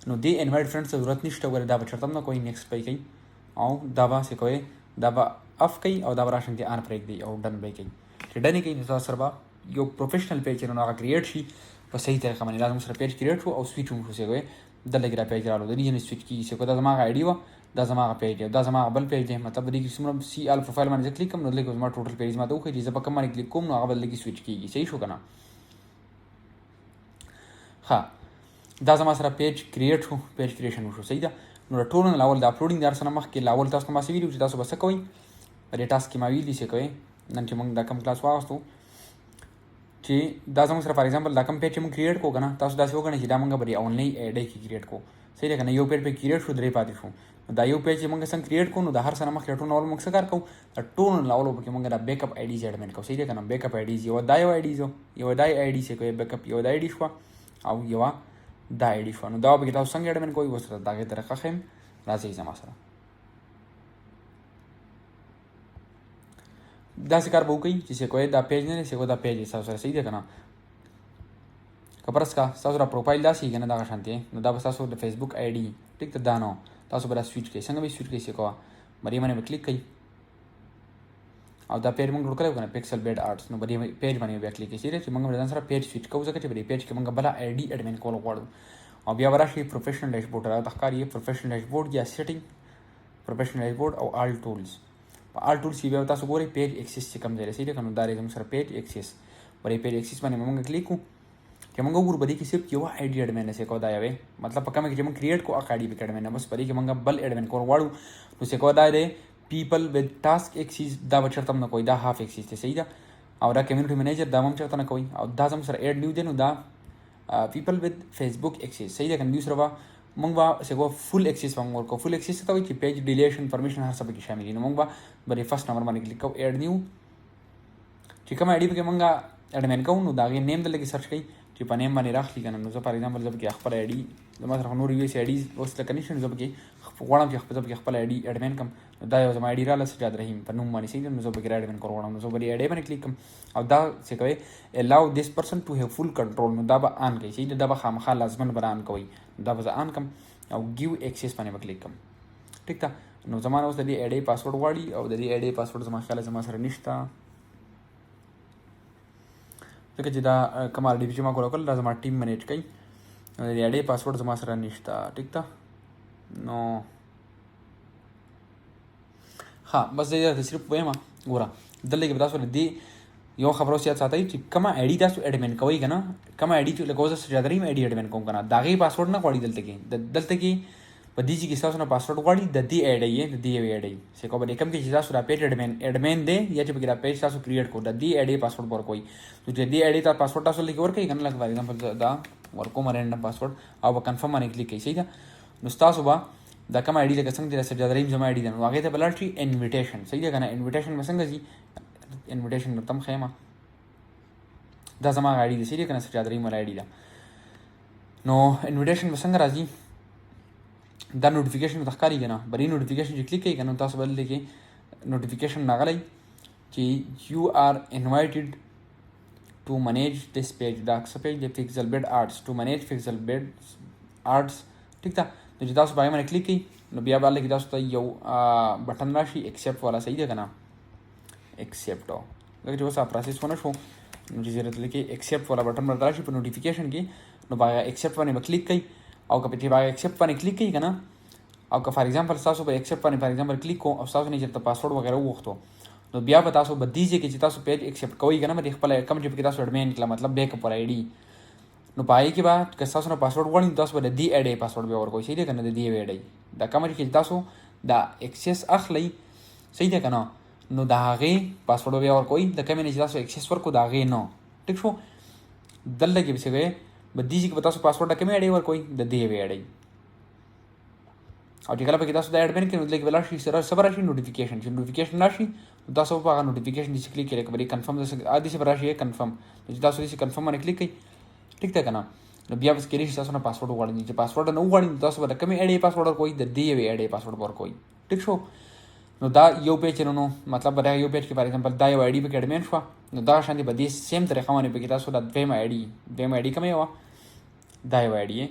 नो दे इनवाइट फ्रेंड्स जरूरत नहीं वगैरह दाव चर तुम ना कोई नेक्स्ट पे गई और दावा से कोई दावा अफ गई और दावा राशन के आन पर दी और डन पे गई डन कहीं निजा सरबा यो प्रोफेशनल पेज ना क्रिएट शी बस सही तरीका मैंने लाजम सर पेज क्रिएट हो और स्विच हो से गए दल गिरा पेज डालो रीजन स्विच की से को दमा आईडी हो दमा पेज है दमा बल पेज है मतलब दी किस्म सी आल प्रोफाइल मैंने क्लिक कम नले को टोटल पेज में तो कोई चीज पक्का मैंने क्लिक कम ना बदल की स्विच की सही शो करना हाँ दमा सर पेज क्रिएट हो पेज क्रिएशन हो सही था नो टोन लावल द अपलोडिंग दार सना मख के लावल टास्क मा वीडियो दासो बस कोई अरे टास्क की मा वीडियो से कोई नंचे मंग दकम क्लास वास्तु ची दासम सर फॉर एग्जांपल दकम पेज हम क्रिएट को गना तासो दासो गना ची दामंगा बरी ऑनलाइन ऐड की क्रिएट को सही है ना यो पेज पे क्रिएट शुद्ध रे पाती हूं दा यो पेज मंग संग क्रिएट को नो दा हर सना मख लेटो नॉल मंग सकार को टोन लावलो के मंग दा बैकअप आईडी एडमिन को सही है ना बैकअप आईडी यो दायो आईडी जो यो दाई आईडी से कोई बैकअप यो आईडी छवा आउ यो दा आईडी छवा नो दा बगे ता संग एडमिन कोई वसर दा के तरह खम राजी जमासरा दा शिकार बहु कई जिसे कोई दा पेज ने से को दा पेज ऐसा सही देखा ना कबरस का सासुरा प्रोफाइल दा सी गना दा शांति नो दा सासु द फेसबुक आईडी ठीक त दानो तासु बरा स्विच के संग भी स्विच के से को मरी मने में क्लिक कई और दा पेज मंग लुकले गना पिक्सल बेड आर्ट्स नो बरी पेज बने बे क्लिक के सीरियस मंग में सारा पेज स्विच को जके बरी पेज के मंग बला आईडी एडमिन को वाडू अब या बरा शी प्रोफेशनल डैशबोर्ड रहा तखकार ये प्रोफेशनल डैशबोर्ड या सेटिंग प्रोफेशनल डैशबोर्ड और ऑल टूल्स आल टूल्स की व्यवस्था से गोरे पेज एक्सेस से कम जरे सही देखो दारे हम सर पेज एक्सेस पर ये पेज एक्सेस माने मंग क्लिक को के मंग गुर बदी की सिर्फ यो आईडी एडमिन से को दायावे मतलब पक्का में जब क्रिएट को आईडी पे एडमिन बस बदी के मंग बल एडमिन को वाडू तो से को दारे पीपल विद टास्क एक्सेस दा बचर तम न कोई दा हाफ एक्सेस से सही दा और कम्युनिटी मैनेजर दा हम चरता न कोई और दा हम सर ऐड न्यू देनु दा पीपल विद फेसबुक एक्सेस सही दा दूसरा बा मंगवा से को फुल एक्सेस मंगवा को फुल एक्सेस तो कि पेज डिलीशन परमिशन हर सब की शामिल है मंगवा बरे फर्स्ट नंबर माने क्लिक को ऐड न्यू ठीक है मैं आईडी पे मंगा एडमिन को नु दागे नेम दले की सर्च कई कि नेम माने रख ली कन नो फॉर एग्जांपल जब के अखबार आईडी जमा रख नो रिव्यू से आईडी उस कनेक्शन जब के वाणा के जब के अखबार आईडी एडमिन कम दायो जमा आईडी राला से ज्यादा रही पर नु माने सही नो जब के एडमिन को वाणा नो बरी एडमिन क्लिक कम अब दा से कहे allow this person to have full control नो दाबा आन कई सही दाबा खाम खा लाजमन बरान कोई दाबा आन कम और गिव एक्सेस पाने पर क्लिक कम ठीक था नो जमाना उस ददी एडे पासवर्ड वाली और ददी एडे पासवर्ड जमा ख्याल जमा सर निष्ठा तो जिदा कमाल डिविजन में को कल जमा टीम मैनेज कई ददी एडे पासवर्ड जमा सर निष्ठा ठीक था नो हाँ बस ये सिर्फ वे मा गोरा दल्ले के बता सो दी यो खबरों से आता है कमा आईडी दासु एडमिन कोई गना कमा आईडी चले कोसा से ज्यादा में आईडी एडमिन को गना दागे पासवर्ड ना कोड़ी दलते की बदी जी की सासु ना पासवर्ड कोड़ी ददी ऐड है ददी ऐड है से को बदे कम की सासु रा पेज एडमिन दे या जब गिरा पेज सासु क्रिएट को ददी ऐड पासवर्ड पर कोई तो जदी ऐड ता पासवर्ड तासु लिख और कई गना लग फॉर एग्जांपल दा और को रैंडम पासवर्ड अब कंफर्म माने क्लिक कई सही था नुस्ता सुबह दा कमा आईडी लगा संग से ज्यादा रिम जमा आईडी दन आगे ते बलाटी इनविटेशन सही है ना इनविटेशन में संग जी इनविटेशन तम खेमा दा जमा आईडी दे सीरियस कना से ज्यादा रिम आईडी दा नो इनविटेशन में संग राजी दा नोटिफिकेशन में तखकारी गना बरी नोटिफिकेशन क्लिक कई गना तास बल लेके नोटिफिकेशन नागलाई कि you are invited to manage this page दा पेज द Pixel Bed Arts to manage Pixel Bed Arts ठीक था तो जिदा बाय मैंने क्लिक की नो बिया बाले की दास तो यो बटन राशि एक्सेप्ट वाला सही है ना एक्सेप्ट हो लेकिन जो सा प्रोसेस होना शो मुझे जरूरत लेके एक्सेप्ट वाला बटन पर राशि पर नोटिफिकेशन की नो बाय एक्सेप्ट वाले में क्लिक की और कभी बाय एक्सेप्ट वाले क्लिक की ना او که فار ایگزامپل تاسو به ایکسپټ باندې فار ایگزامپل کلیک کو او تاسو نه چېرته پاسورډ وغیرہ وغوښتو نو بیا به تاسو به دې ځای کې چې تاسو پیج ایکسپټ کوئ که نه به د خپل کوم چې پکې تاسو اډمین کړه مطلب بیک اپ آی ډي نو په هغې کې به که تاسو نه پاسورډ غواړئ نو تاسو به د دې آی ډي پاسورډ بیا ورکوئ صحیح دی که نه د دې آی ډي دا کومه چې تاسو دا ایکسس اخلئ صحیح دی که نه نو د هغې پاسورډ بیا ورکوئ د کومې نه چې تاسو ایکسس ورکړو د هغې نه ټیک شو دلته کې به څه کوئ به دې ځای کې به تاسو پاسورډ د کومې آی ډي ورکوئ د دې آی ډي او چې کله پکې تاسو د اډمن کې نو دلته کې به لاړ شي سره څه به راشي نوټیفیکیشن چې نوټیفیکیشن راشي نو تاسو په هغه نوټیفیکیشن داسې کلیک کړئ که به کنفرم داسې به راشي کنفرم نو چې تاسو داسې کنفرم باندې کلیک کړئ ټیک ده که نه نو بیا به کېدای شي تاسو نه پاسورډ وغواړئ چې پاسورډ نه وغواړئ نو تاسو به د کومې آی ډي پاسورډ ورکوئ د دې یوې آی ډي پاسورډ ورکوئ ټیک شو نو دا یو پیج نو مطلب به یو پیج کې فار ایگزامپل دا یو آی ډي پکې اډمن شوه نو دغه شانتې به دې سیم طریقه باندې پکې تاسو دا دویمه آی ډي کومه وه دا یو آی ډي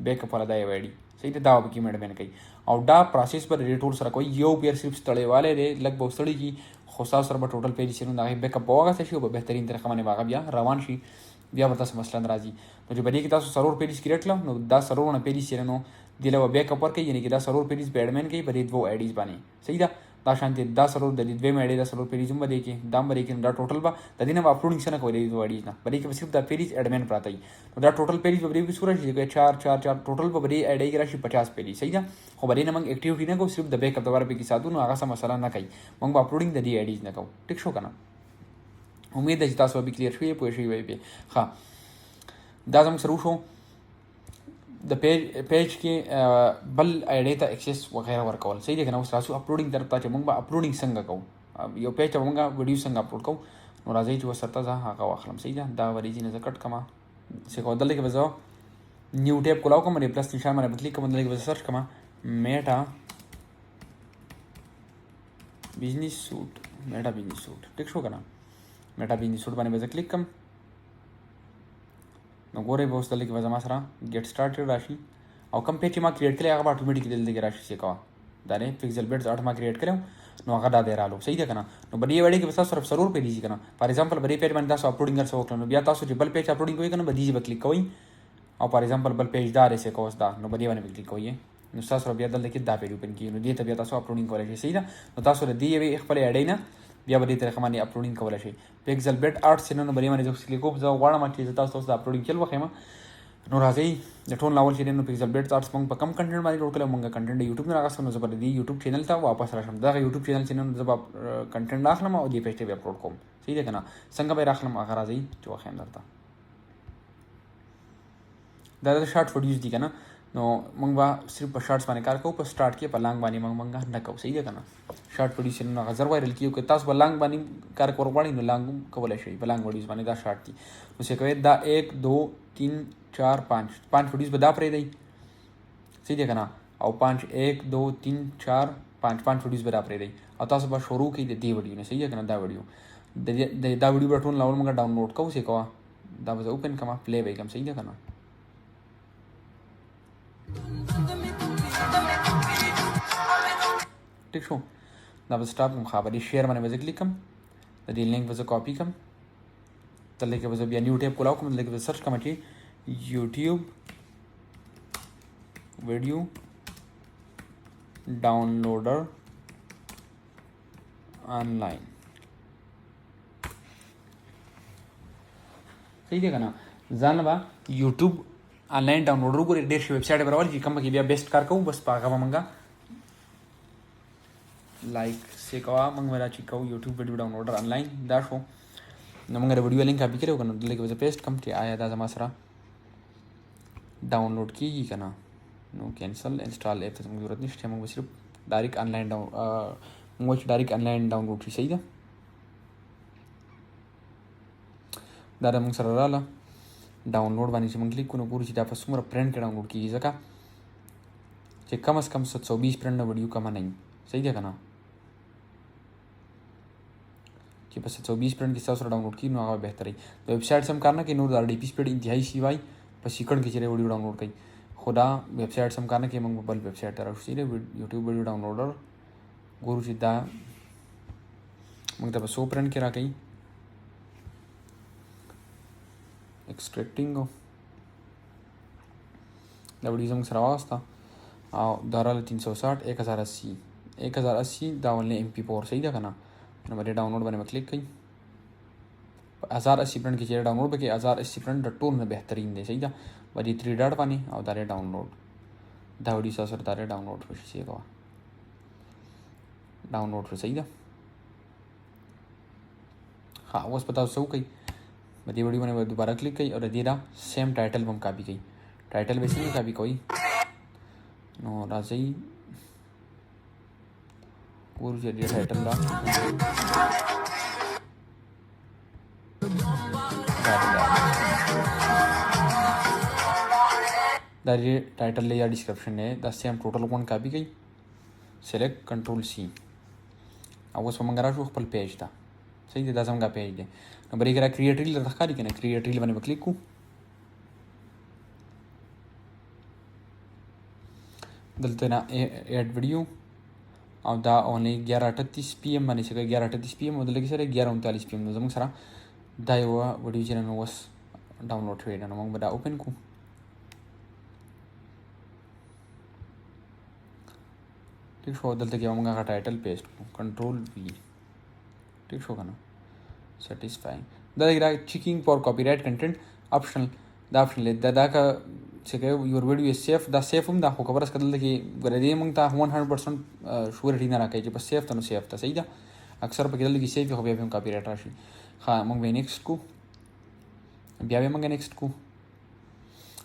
بیک اپ والا دا یو آی ډي صحیح دی دا به کې اډمن کوي او دا پروسیس به د ټول سره کوي یو بیر صرف ستړی والی دی لږ به ستړی کي خو ستاسو سره به ټوټل پیج شي نو د هغې بیک اپ به واخیستی شي او به بهترین طریقه باندې به هغه بیا روان شي بیا به تاسو مثلا راځي نو چې په دې کې تاسو څلور پیجز کریټ کړه نو دا څلورونه پیجز چې نو دې له به بیک اپ ورکوي یعنې چې دا څلور پیجز به اډمن کوي په دې دوو آی ډیز باندې صحیح ده دا شانتې دا څلور د دې دویم آی ډي دا څلور پیجز هم به دې کې دا هم به دې کې دا ټوټل به د دې نه به اپلوډینګ څه نه کوي د دې دوه آی ډیز نه په دې کې به صرف دا پیجز اډمن پراته وي نو دا ټوټل پیجز به دې کې څو راشي چې چار چار چار ټوټل به دې آی ډي کې راشي 50 پیجز صحیح ده خو به دې نه موږ اکټیویټي نه کوو صرف د بیک اپ دپاره پکې ساتو نو هغه څه مسله نه کوي موږ به اپلوډینګ د دې آی ډیز نه کوو ټیک شو که نه امید ده چې تاسو به کلیر شوي پوه شوي وئ پې ښه دا زموږ سره وشو د پیج کې بل آی ډي ته ایکسس وغیرہ ورکول صحیح دی که نه اوس راسو اپلوډینګ طرف ته چې موږ به اپلوډینګ څنګه کوو یو پیج ته به موږ ویډیو څنګه اپلوډ کوو نو راځئ چې ورسره زه هغه واخلم صحیح ده دا وریځې نه زه کټ کړم څه کوم دلته کې به زه نیو ټیب کولاو کوم باندې پلس نشان باندې به کلیک کوم دلته کې به زه سرچ کوم میټا بزنس سوټ ټیک شو که نه میټا بزنس سوټ باندې به زه کلیک کوم نو ګورئ به اوس دلته کې به زما سره ګیټ سټارټډ راشي او کوم پیج چې ما کریټ کړی هغه به اټومیټیکلی دلته کې راشي څه کوه دا دی پکسل بیټس 8 ما کریټ کړی نو هغه دا دی رالو صحیح ده که نه نو په دې وړۍ کې به تاسو صرف څلور پیجز که نه فار ایگزامپل په دې پیج باندې تاسو اپلوډینګ هر څه وکړه نو بیا تاسو چې بل پیج اپلوډینګ کوئ که نه په دې به کلیک کوئ او فار ایگزامپل بل پیج دا دی څه کوه دا نو په دې باندې به کلیک کوئ نو تاسو بیا دلته کې دا پیج اوپن کېږي نو دې ته بیا تاسو اپلوډینګ کولی شئ صحیح ده نو تاسو د دې یوې خپلې آی ډۍ نه بیا به دې طریقه باندې اپلوډینګ کولی شئ پکسل بیټ 8 چې نو بلې باندې زه کلیک کوم زه غواړم چې زه تاسو د اپلوډینګ کیل وښیم نو راځئ د ټول ناول چې دی نو پکسل بیټ 8 موږ په کم کنټینټ باندې جوړ کړی موږ کنټینټ د یوټیوب نه راغستو نو زه به د دې یوټیوب چینل ته واپس راشم دغه یوټیوب چینل چې نن زه به کنټینټ اخلم او دې پیج ته به اپلوډ کوم صحیح ده که نه څنګه به یې راخلم هغه راځئ چې وښیم درته دا د شارټ ویډیوز دي که نه نو موږ به صرف په شارټس باندې کار کوو په سټارټ کې په لانګ باندې موږ نه کوو صحیح ده که نه شارټ ویډیوز نو هغه زر وایرل کیږي که تاسو په لانګ باندې کار کول غواړئ نو لانګ هم کولی شئ په لانګ ویډیوز باندې دا شارټ دي نو څه کوئ دا 1 2 3 4 5 ویډیوز به دا پرېږدئ صحیح دی که نه او 5 1 2 3 4 5 ویډیوز به دا پرېږدئ او تاسو به شروع کړئ د دې ویډیو نه صحیح دی که نه دا ویډیو دا ویډیو به ټول ناول موږ ډاونلوډ کوو څه کوه دا به زه اوپن کړم پلی به یې کړم صحیح دی که نه ټیک شو دا به سټاپ کوم ښه به دې شیر باندې به زه کلیک کړم د دې لینک به زه کاپي کړم دلته کې به زه بیا نیو ټیب کولاو کوم دلته کې به سرچ کوم چې یوټیوب ویډیو ډاونلوډر آنلاین صحیح دی که نه ځان به یوټیوب آنلاین ډاونلوډر وګورئ ډېر ښه ویب سایټ به راولي چې کوم کې بیا بیسټ کار کوو بس په هغه به موږ لایک څه کوه موږ به دا چې کوو یوټیوب ویډیو ډاونلوډر آنلاین دا شو نو موږ د ویډیو لینک کاپي کړی و که نه دلته کې به زه پیسټ کړم چې آیا دا زما سره ډاونلوډ کېږي که نه نو کینسل انسټال ایپ ته زموږ ضرورت نشته موږ به صرف ډایرکټ آنلاین موږ چې ډایرکټ آنلاین ډاونلوډ شي صحیح ده دا د موږ سره راغله ډاونلوډ باندې چې موږ کلیک کړو نو ګورو چې دا په څومره پرنټ کې ډاونلوډ کېږي ځکه چې کم از کم 720 پرنټ نه ویډیو کمه نه وي صحیح دی که نه چې په 720 پرنټ کې تاسو سره ډاونلوډ کړي نو هغه بهتره وي د ویب سایټ سم کار نه کوي نور د ډي پي سپیډ انتهایي شي وای په سیکنډ کې چې ویډیو ډاونلوډ کوي خو دا ویب سایټ سم کار نه کوي موږ بل ویب سایټ ته راشو صحیح دی یوټیوب ویډیو ډاونلوډر ګورو چې دا موږ ته په 100 پرنټ کې راکوي ایکسټریکټینګ دا ویډیو زموږ سره واغسته او دارال 360 1080 1080 دا ولنه MP4 صحیح ده کنه نو باندې ډاونلوډ باندې کلیک کړئ 1080 پرنٹ کې چې ډاونلوډ وکړئ 1080 پرنٹ د ټول نه بهترین دی صحیح ده باندې 3 ډاټ باندې او دا ډاونلوډ دا ویډیو تاسو سره دا ډاونلوډ وشي څه کوه ډاونلوډ شو صحیح ده ها اوس پتا اوس وکړئ باندې ویډیو باندې دوباره کلیک کړئ او د دې را سیم ټایټل هم کاپی کړئ ټایټل به څنګه کاپی کوئ نو راځئ ګورو چې دې ټایټل دا دا टाइटल ले या डिस्क्रिप्शन है द सेम टोटल कौन कॉपी गई सेलेक्ट कंट्रोल सी अब वो समझ रहा खपल पेज था सही दे दसम का पेज दे नंबर एक क्रिएट रील रखा रही ना क्रिएट रील बने क्लिक को दलते ना ऐड वीडियो और दा ओनली 11:38 PM बने से 11:38 PM मतलब कि सर 11:39 PM जम सरा दा यो वीडियो चैनल वस डाउनलोड हुए ना मग बड़ा ओपन को ठीक शो दलते क्या मंगा का टाइटल पेस्ट कंट्रोल V ठीक शो करना सेटिस्फाइंग दादा checking for copyright content optional दा ऑप्शन ले दादा का से योर वीडियो इज सेफ दा सेफ हम दा हो खबर कर दल कि गरे मंगता 100% श्योरिटी ना रखे जे बस सेफ तो सेफ था सही दा अक्सर पे दल कि सेफ हो बे हम कॉपीराइट राशि हां मंग नेक्स्ट को ब्यावे मंग नेक्स्ट को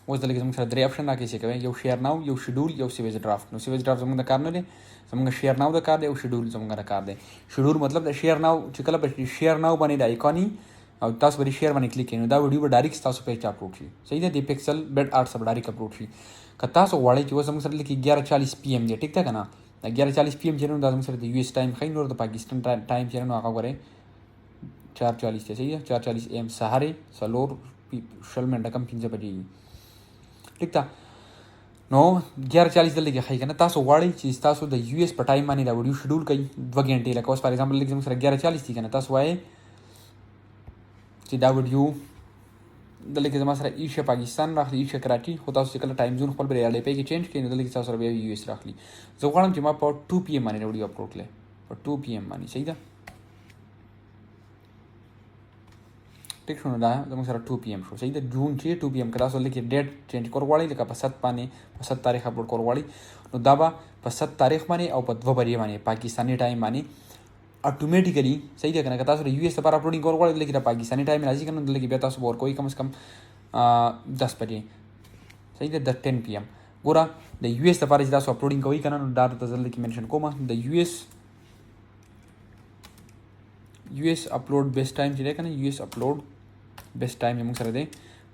वो दल के सर दरे ऑप्शन राखे से कहे यो शेयर नाउ यो शेड्यूल यो सेवेज ड्राफ्ट नो सेवेज ड्राफ्ट जमंग द कार ने जमंग शेयर नाउ द कार दे शेड्यूल जमंग द कार दे शेड्यूल मतलब द शेयर नाउ चिकला पे शेयर नाउ बने द आइकॉनी और तास बरी शेयर बने क्लिक किनु दा वीडियो डायरेक्ट तास पे अपलोड की सही है दी पिक्सल बेड आर्ट सब डायरेक्ट अपलोड की कता सो वाले की वो जमंग सर लिखी 11:40 PM दे ठीक था ना 11:40 PM जेनु दा जमंग सर द US टाइम खाई नोर द पाकिस्तान टाइम जेनु आका करे 4:40 सही है 4:40 AM सहारे सलोर शलमेंट कम 15 बजे ठीक था नो 11:40 दल के खाई करना तासो वाड़ी चीज तासो द US पर टाइम मानी दा वीडियो शेड्यूल कई 2 घंटे लगा फॉर एग्जांपल लिख सर 11:40 थी करना तासो आए ची दा वीडियो दल के जमा सर ईशा पाकिस्तान रख ईशा कराची होता उससे कल टाइम जोन पर बरे पे के चेंज के दल के सर US रख ली जो वाला जमा पर 2 PM मानी वीडियो अपलोड ले पर 2 PM मानी सही था ठीक सुनो दा जमा सर 2 PM शो सही दा जून चे 2 PM करा सो लेके डेट चेंज कर वाली लेका 7 पाने 7 तारीख अपलोड कर वाली नो दाबा 7 तारीख माने और 2 बजे माने पाकिस्तानी टाइम माने ऑटोमेटिकली सही देखना कता सो US पर अपलोडिंग कर वाली लेके पाकिस्तानी टाइम राजी करना लेके बेता सो और कोई कम से कम 10 बजे सही दा 10 PM गोरा द US पर जिदा सो अपलोडिंग कोई करना डाट तजल की मेंशन कोमा द US अपलोड बेस्ट टाइम जे करना US अपलोड बेस्ट टाइम हम सर दे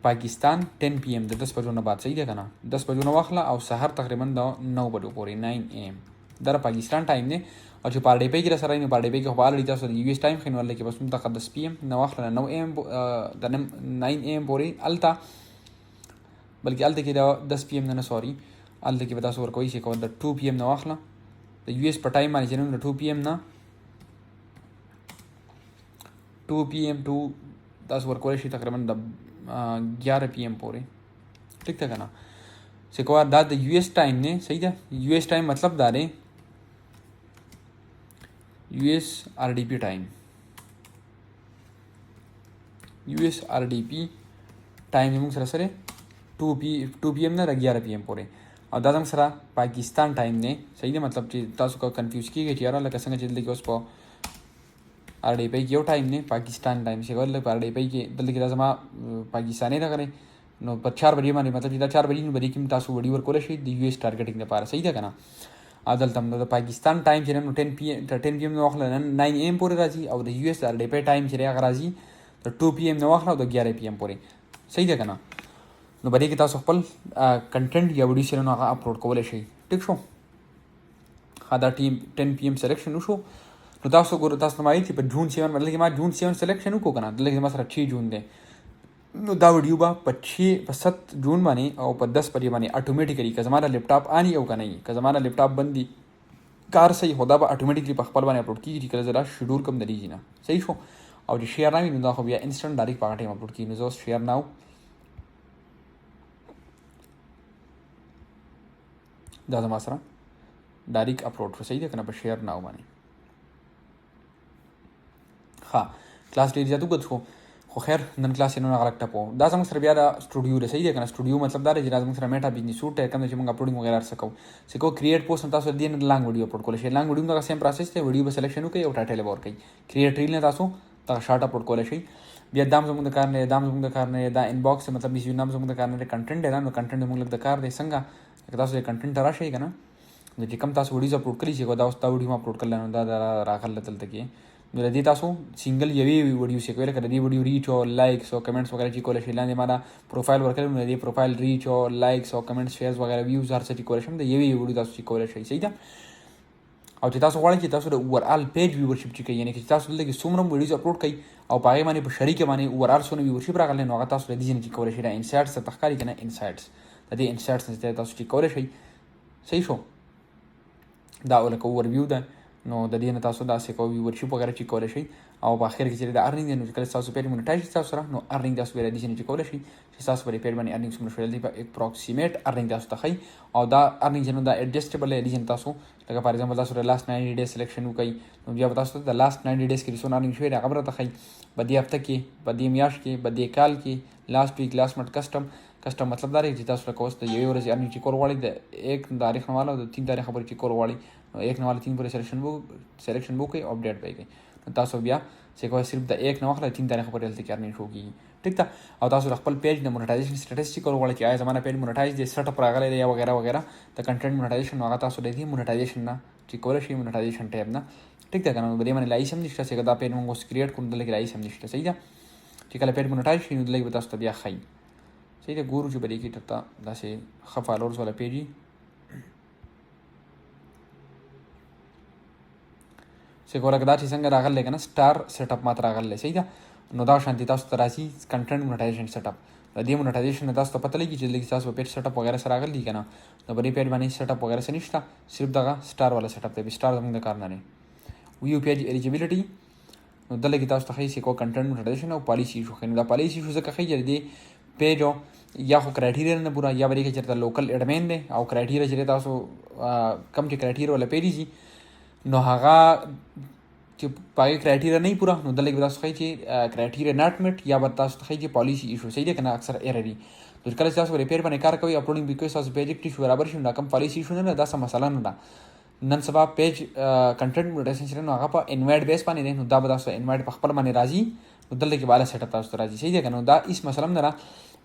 पाकिस्तान 10 PM द 10 बजे बाद सही देखा ना 10 बजे वाखला और सहर तकरीबन 9 बजे पूरे 9 AM दर पाकिस्तान टाइम ने और जो पार्डे पे की सर इन पार्डे पे के हवाला लिया सो US टाइम खिन वाले के बस तक 10 PM न वाखला 9 AM द 9 AM पूरे अलता बल्कि अलते के 10 PM न सॉरी अलते के बता सो कोई से को 2 PM न वाखला द US पर टाइम माने जन 2 PM ना 2 PM टू 10 वर्क वाले तकरीबन 11 PM पूरे ठीक था ना से को दा द US टाइम ने सही था US टाइम मतलब दारे US RDP time US RDP time हम सर सर 2 PM ना 11 PM पूरे और दादा सरा पाकिस्तान टाइम ने सही है मतलब तासु का कंफ्यूज की गई यार लगा संग जल्दी के उस पर RDP की यो टाइम ने पाकिस्तान टाइम से गल RDP के दल के जमा पाकिस्तानी था करे नो पर 4 बजे माने मतलब जिदा 4 बजे बड़ी कीमत तासु वीडियो वर कोले दी US टारगेटिंग ने पार सही था ना आदल तम द पाकिस्तान टाइम से 10 PM नो वखला 9 AM पूरे राजी और US RDP टाइम से अगर राजी तो 2 PM नो वखला तो 11 PM पूरे सही था ना नो बड़ी के तासु खपल कंटेंट या वीडियो से नो अपलोड कोले शई ठीक शो हादा टीम 10 PM सिलेक्शन शो तो तासो गुरु तास नमाई थी पर जून 7 मतलब कि मैं जून 7 सिलेक्शन को करना लेकिन मैं सर 6 जून दे नो दा वीडियो बा 7 जून माने और 10 पर माने ऑटोमेटिकली का हमारा लैपटॉप आनी हो का नहीं का हमारा लैपटॉप बंदी कार सही होदा बा ऑटोमेटिकली पखपल बने अपलोड की कर जरा शेड्यूल कम दरी ना सही शो और शेयर ना भी नुदा हो गया instant direct part time upload की no share now دا زما سره ډایرکټ اپلوډ شو صحیح ده کنه په شیر ناو باندې ها کلاس ډیر زیات وګت خو خیر نن کلاس یې نه غلط ټپو دا زموږ سره بیا د سټوډیو دی صحیح ده کنه سټوډیو مطلب دا دی چې زموږ سره میټا بزنس سوټ کوم چې موږ اپلوډینګ وغیرہ سکو سکو کریټ پوسټ تاسو دې نه لانګ ویډیو اپلوډ کولای شئ لانګ ویډیو دا سیم پروسس دی ویډیو به سلیکشن وکړئ او ټایټل به ورکړئ کریټ ریل نه تاسو دا شارټ اپلوډ کولای شئ بیا دام زموږ د کار نه دا انباکس مطلب بیس نام زموږ د کار نه کنټینټ دی نو کنټینټ موږ لږ د کار دی څنګه تاسو د کنټینټ راشئ کنه نو چې کوم تاسو ویډیوز اپلوډ کړئ چې دا اوس دا ویډیو اپلوډ کړل نو دا راغله دلته کې نو د دې تاسو سنگل یوې ویډیو سې کولای کړئ د دې ویډیو ریچ او لایکس او کمنټس وغیرہ چې کولای شئ لاندې ما پروفایل ورکړم نو د دې پروفایل ریچ او لایکس او کمنټس شیرز وغیرہ ویوز هر څه چې کولای شم د یوې ویډیو تاسو چې کولای شئ صحیح ده او چې تاسو غواړئ چې تاسو د اوورال پیج ویورشپ چې کوي یعنی چې تاسو دلته کې څومره ویډیوز اپلوډ کړئ او په هغې باندې په شریکه باندې اوورال څونه ویورشپ راغلی نو هغه تاسو د دې ځینې چې کولای شئ دا انسایټس ته ښکاري که نه انسایټس د دې انسایټس نه تاسو چې کولای شئ صحیح شو دا لکه اوورویو ده نو د دې نه تاسو داسې کوئ ویورشپ وغیرہ چې کولای شئ او په اخر کې چې د ارنینګ دی نو کله تاسو پیج مونیټایز شي تاسو سره نو ارنینګ تاسو به د دې چې کولای شئ چې تاسو په پیج باندې ارنینګ څومره شوی دی په اپروکسیمیټ ارنینګ تاسو ته ښایي او دا ارنینګ چې نو دا ایډجسټیبل دی چې تاسو لکه فار ایگزامپل تاسو د لاست 90 ډیز سلیکشن وکړئ نو بیا تاسو ته د لاست 90 ډیز کې څومره ارنینګ شوی دی هغه به راته ښایي په دې هفته کې په دې میاشت کې په دې کال کې لاست ویک لاست منټ کسٹم مطلب دا دی چې تاسو لکه اوس د یوې ورځې ارنینګ چې کول غواړئ د 1 تاریخ نه والا او د 3 تاریخ پورې چې کول غواړئ نو 1 نه والا 3 پورې سلیکشن وکړئ او اپډیټ به یې کړئ نو تاسو بیا چې کوئ صرف د 1 نه واخلئ 3 تاریخ پورې هلته کې ارنینګ شو کېږي ټیک ده او تاسو د خپل پیج د مونیټایزیشن سټیټس چې کول غواړئ چې آیا زما پیج مونیټایز دی سیټ اپ راغلی دی یا وغیرہ وغیرہ د کنټینټ مونیټایزیشن نو هغه تاسو د دې مونیټایزیشن نه چې کولی شئ مونیټایزیشن ټیب نه ټیک ده که نه نو په دې باندې لایس هم نشته چې دا پیج موږ اوس کریټ کړو دلته کې لایس هم نشته صحیح ده چې کله پیج مونیټایز شي نو دلته به تاسو ته بیا ښایي صحیح ده ګورو چې په دې کې درته داسې ښه فالوورز والا پیج وي چې ګوره دا چې څنګه راغلی که نه سټار سیټ اپ ماته راغلی صحیح ده نو دا شانتي تاسو ته راځي کنټینټ مونیټایزیشن سیټ اپ د دې مونیټایزیشن نه تاسو ته پته لګي چې دلته تاسو پیج سیټ اپ وغیرہ سره راغلی که نه نو په دې پیج باندې سیټ اپ وغیرہ څه نشته صرف دغه سټار والا سیټ اپ دی سټار زموږ د کار نه دی ویو پیج ایلیجیبیلیټي نو دلته کې تاسو ته ښایي چې کو کنټینټ مونیټایزیشن او پالیسي ایشو ښایي نو دا پالیسي ایشو ځکه ښایي چې د دې پیج یا خو کرایټیریا نه پوره یا به دې کې چېرته لوکل اډمین دی او کرایټیریا چې تاسو کم چې کرایټیریا والا پیج دي نو هغه چې په هغې کرایټیریا نه وي پوره نو دلته کې به تاسو ښایي چې کرایټیریا ناټ میټ یا به تاسو ته ښایي چې پالیسي ایشو صحیح دی که نه اکثر ایرر وي نو کله چې تاسو په پیج باندې کار کوئ اپلوډینګ به کوئ تاسو پیج ایکټیو برابر شي نو دا کوم پالیسي ایشو نه ده دا څه مسله نه ده نن سبا پیج کنټینټ مونیټایزیشن چې نو هغه په انوایټ بیس باندې دی نو دا به تاسو انوایټ په خپل باندې راځي نو دلته کې به اعلی سیټ اپ تاسو ته راځي صحیح دی که نه دا هېڅ مسله هم نه ده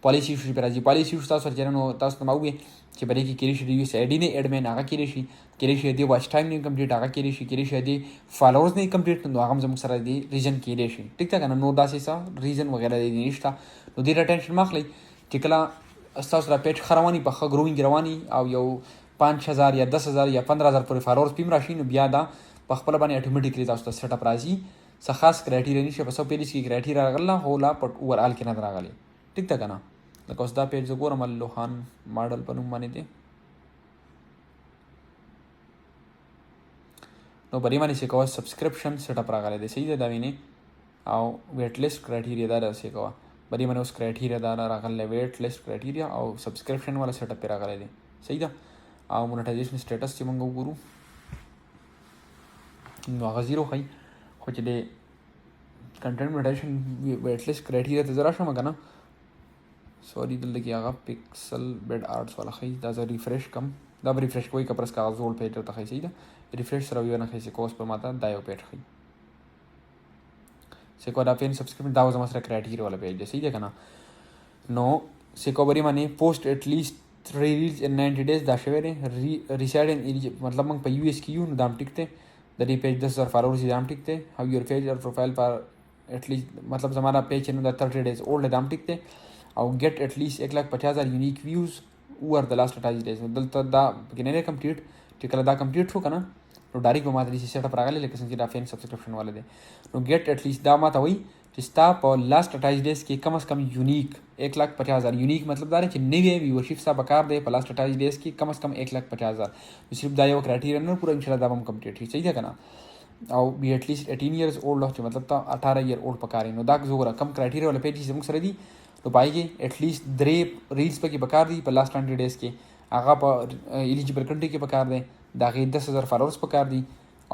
پالیسي ایشو پې راځي پالیسي ایشو تاسو سره چې نو تاسو ته ما وویل چې په دې کې کېدای شي د یو آی ډي نه اډمین هغه کېدای شي کېدای شي د واچ ټایم نه کمپلیټ هغه کېدای شي کېدای شي د فالوورز نه کمپلیټ نو هغه هم زموږ سره د ریزن کېدای شي ټیک ده که نه نو داسې څه ریزن وغیرہ دی نشته نو دې ته ټینشن مه اخلئ چې کله ستاسو را پیج ښه رواني په ښه ګروینګ رواني او یو 5000 یا 10000 یا 15000 پورې فالوورز پیم راشي نو بیا دا په خپل باندې اتوماتیکلی تاسو ته سیټ اپ راځي څه خاص کرایټیریا نشته په سو پیج کې کرایټیریا راغله هو لا پټ اوورال کې نه راغلی ټیک ده که نه لکه اوس دا پیج زه ګورم اللوخان ماډل په نوم باندې دی نو په دې باندې چې کوه سبسکرپشن سیټ اپ راغلی دی صحیح ده دا وینې او ویټ لیسټ کرایټیریا دا داسې کوه په دې باندې اوس کرایټیریا دا راغلی ویټ لیسټ کرایټیریا او سبسکرپشن والا سیټ اپ یې راغلی دی صحیح ده او مونیټایزیشن سټیټس چې موږ وګورو نو هغه زیرو ښایي خو چې د کنټینټ مونیټایزیشن ویټ لیسټ کرایټیریا ته زه راشم که نه سوري دلته کې هغه پکسل بیډ آرټس والا ښایي دا زه ریفریش کم دا به ریفریش کوئ که پرس که هغه زوړ پیج درته ښایي صحیح ده ریفریش سره ویو نه ښایي چې کوس پر ماته دا یو پیج ښایي سیکو دا پین سبسکرپشن دا زما سره کرایټیریا والا پیج دی صحیح ده که نه نو سیکو بری باندې پوسټ ایټ لیسټ 3 reels in 90 days دا شوی دی ریسایډ ان مطلب موږ په یو ایس کې یو نو دا هم ټیک دی د دې پیج 10000 فالوورز دا هم ټیک دی او یور پیج اور پروفایل پر ایٹ لیسٹ مطلب زمارا پیج نو دا 30 days اولډ دا هم ټیک دی او ګیټ ایٹ لیسٹ 1,50,000 یونیک ویوز اوور د لاست 28 days دلته دا کې نه کمپلیټ چې کله دا کمپلیټ شو که نه نو ډایرکټ به ماته داسې سیټ اپ راغلی لکه څنګه چې دا فین سبسکرپشن والا دی نو ګیټ ایٹ لیسٹ دا ماته وایي چې ستا په لاست 28 days کې کم از کم یونیک 1,50,000 یونیک مطلب دا دی چې نوی ویورشپ ستا به کار دی په لاست 28 days کې کم از کم 1,50,000 صرف دا یو کرایټیریا نه پوره انشاءالله دا به هم کمپلیټ شي صحیح ده که نه او بی ایٹ لیسٹ 18 years اولډ چې مطلب ته 18 year اولډ پکار نو دا زه ګوره کم کرایټیریا والا پیج چې زموږ سره دي نو پای کې ایټ لیسٹ 3 ریلز پکې پکار دي په لاست 20 days کې هغه په الیجیبل کنټری کې پکار دی، د هغې 10,000 فالوورز پکار دي،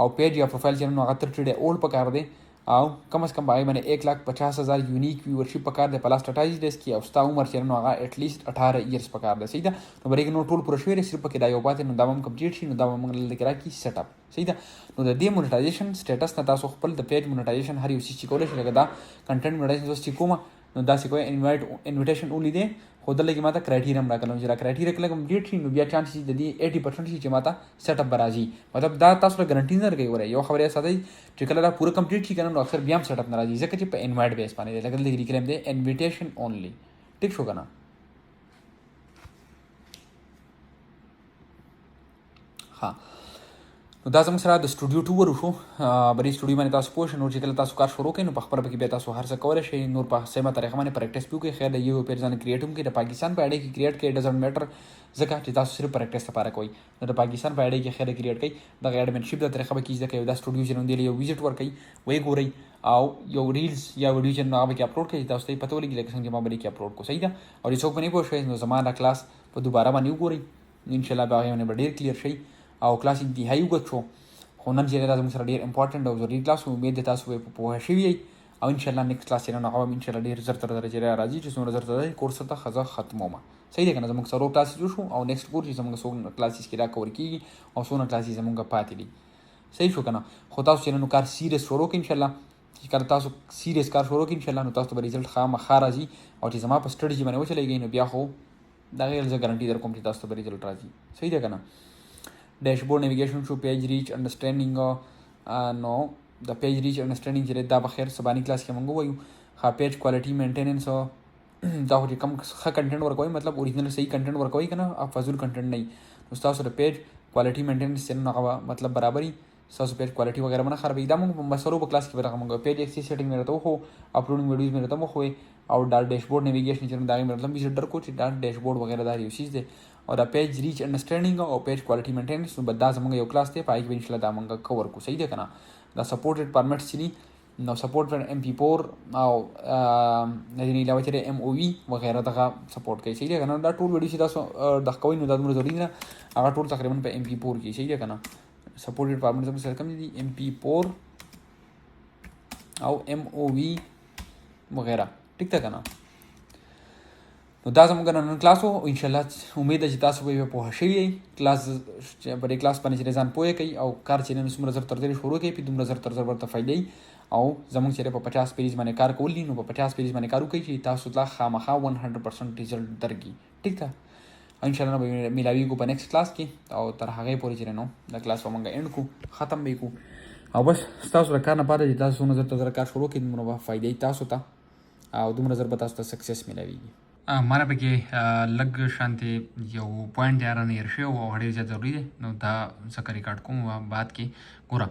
او پیج یا پروفایل چې نو هغه 30 ډے اولډ پکار دی، او کم از کم په هغې باندې 1,50,000 یونیک ویورشپ پکار دی په لاست 28 ډیز کې، او ستا عمر چې نو هغه ایټ لیست 18 ایئرز پکار دی. صحیح ده. نو بریک نو ټول پوره شوی دی، صرف پکې دا یو پاتې، نو دا هم کمپلیټ شي، نو دا هم موږ دلته راکړي سیټ اپ. صحیح ده. نو د دې مونټایزیشن سټیټس نه تاسو خپل د پیج مونټایزیشن هر یو څه چې کولی شئ، لکه دا کنټنټ مونټایزیشن چې کومه، نو داسې کوی انویټیشن اونلی دی، خو دلته کې ماته کرایټیریا هم راکړل، چې دا کرایټیریا کله کمپلیټ شي نو بیا چانس چې د دې 80% شي چې ماته سیټ اپ به راځي. مطلب دا تاسو له ګارنټي نه درکوي. وره یو خبره ساده چې کله دا پوره کمپلیټ شي کنه، نو اکثر بیا هم سیټ اپ نه راځي، ځکه چې په انوایټ بیس باندې دی، لکه دلته کې لیکلی دی انویټیشن اونلی. ټیک شو کنه. ها نو دا زموږ سره د سټوډیو 2 ور وشو. بری سټوډیو باندې تاسو پوه شئ، نو چې کله تاسو کار شروع کړئ نو په خپله پکې بیا تاسو هر څه کولی شئ، نور په سمه طریقه باندې پریکټس پې وکړئ. خیر د یو پیج ځان کریټ هم کړئ، د پاکستان په اډې کې کریټ کړئ، ډزنټ میټر، ځکه چې تاسو صرف پریکټس لپاره کوئ. نو د پاکستان په اډې کې خیر کریټ کړئ، دغه ایډمنشپ د طریقه به کې زده کوئ، دا سټوډیو چې نو دی یو ویزټ ورکړئ، وایي ګورئ، او یو ریلز یا ویډیو چې نو هغه کې اپلوډ کړئ، تاسو ته پته ولګي لکه څنګه چې ما به کې اپلوډ کو. صحیح ده. او چې څوک به نه پوه شوی نو زما دا کلاس په دوباره باندې وګورئ، انشاءالله به هغې باندې به ډېر کلیر شئ. او کلاس انتهایي اوږد شو، خو نن چې دا زموږ سره ډېر امپورټنټ او ضروري کلاس و. امید دی تاسو به په پوهه شوي یئ، او انشاءالله نیکسټ کلاس چې نن هغه هم انشاءالله ډېر زر تر درجې راځي، چې څومره زر تر درجې کورس ته ښه ختمومه. صحیح دی که نه. زموږ څلور کلاسز وشو، او نیکسټ کورس چې زموږ څو کلاسز کې دا کور کېږي، او څونه کلاسز زموږ پاتې دي. صحیح شو که نه. خو تاسو چې نن کار سیریس شروع کړئ انشاءالله، چې کله تاسو سیریس کار شروع کړئ انشاءالله، نو تاسو ته به ریزلټ خامخا راځي. او چې زما په سټرټجي باندې وچلېږئ نو بیا خو د هغې زه ګارنټي در کوم چې تاسو ته به ریزلټ راځي. صحیح دی که نه. ډیشبورډ نیویګیشن شو، پیج ریچ انډرسټینډینګ، نو د پیج ریچ انډرسټینډینګ چې دا به خیر سباني کلاس کې موږ ووایو. ښه پیج کوالټي مینټیننس، دا خو چې کم ښه کنټنټ ورکوئ، مطلب اوریجنل صحیح کنټنټ ورکوئ که نه، فضول کنټنټ نه وي، نو ستاسو د پیج کوالټي مینټیننس چې نو هغه مطلب برابر وي، ستاسو پیج کوالټي وغیره به نه خرابوي. دا موږ په مسلو په کلاس کې به موږ پیج ایکسس سیټینګ مې راته وښو، اپلوډینګ ویډیوز مې راته وښوې، او دا ډیشبورډ نیویګیشن چې د هغې مې راته ویزټ درکړو چې دا ډیشبورډ وغیره دا یو چیز دی، او دا پیج ریچ انډرسټینډینګ او پیج کوالټي مینټیننس، نو دا زموږ یو کلاس دی، په هغې کې به انشاءالله دا موږ کور کړو. صحیح دی که نه. دا سپورټډ فارمیټس چې دي، نو سپورټ MP4 او د دې نه علاوه چې MOV وغیره دغه سپورټ کوي. صحیح دی که نه. دا ټول ویډیو چې تاسو دغه کوئ نو دا دومره ضروري نه، هغه ټول تقریبا په MP4 کې. صحیح دی که نه. سپورټډ فارمیټ زموږ سره کوم دي؟ MP4 او MOV وغیره. ټیک ده که نه. نو دا زموږ نن کلاس و. انشاءالله امید ده چې تاسو به پوه شوي یئ. کلاس په دې کلاس باندې چې ځان پوه کړئ، او کار چې نن څومره زر تر زر شروع کړئ، په دومره زر تر زر ورته فایده وي. او زموږ چې په 50 پیریز باندې کار کول دي، نو په 50 پیریز باندې کار وکړئ چې تاسو ته خامخا 100% ریزلټ درکړي. ټیک ده. انشاءالله به میلاویږو په نیکسټ کلاس کې، او تر هغې پورې چې نو دا کلاس به موږ اینډ کړو، ختم به یې کړو. او بس ستاسو د کار نه پاته چې تاسو څومره زر تر زر کار شروع کړئ، دومره به فایده وي تاسو ته، او دومره زر به تاسو ته سکسس میلاویږي. مانه پکې لږ شانتې یو پوینټ دی رانه هېر شوی او هغه ډېر زیات ضروري دی، نو دا ځکه ریکارډ کوم بعد کې. ګوره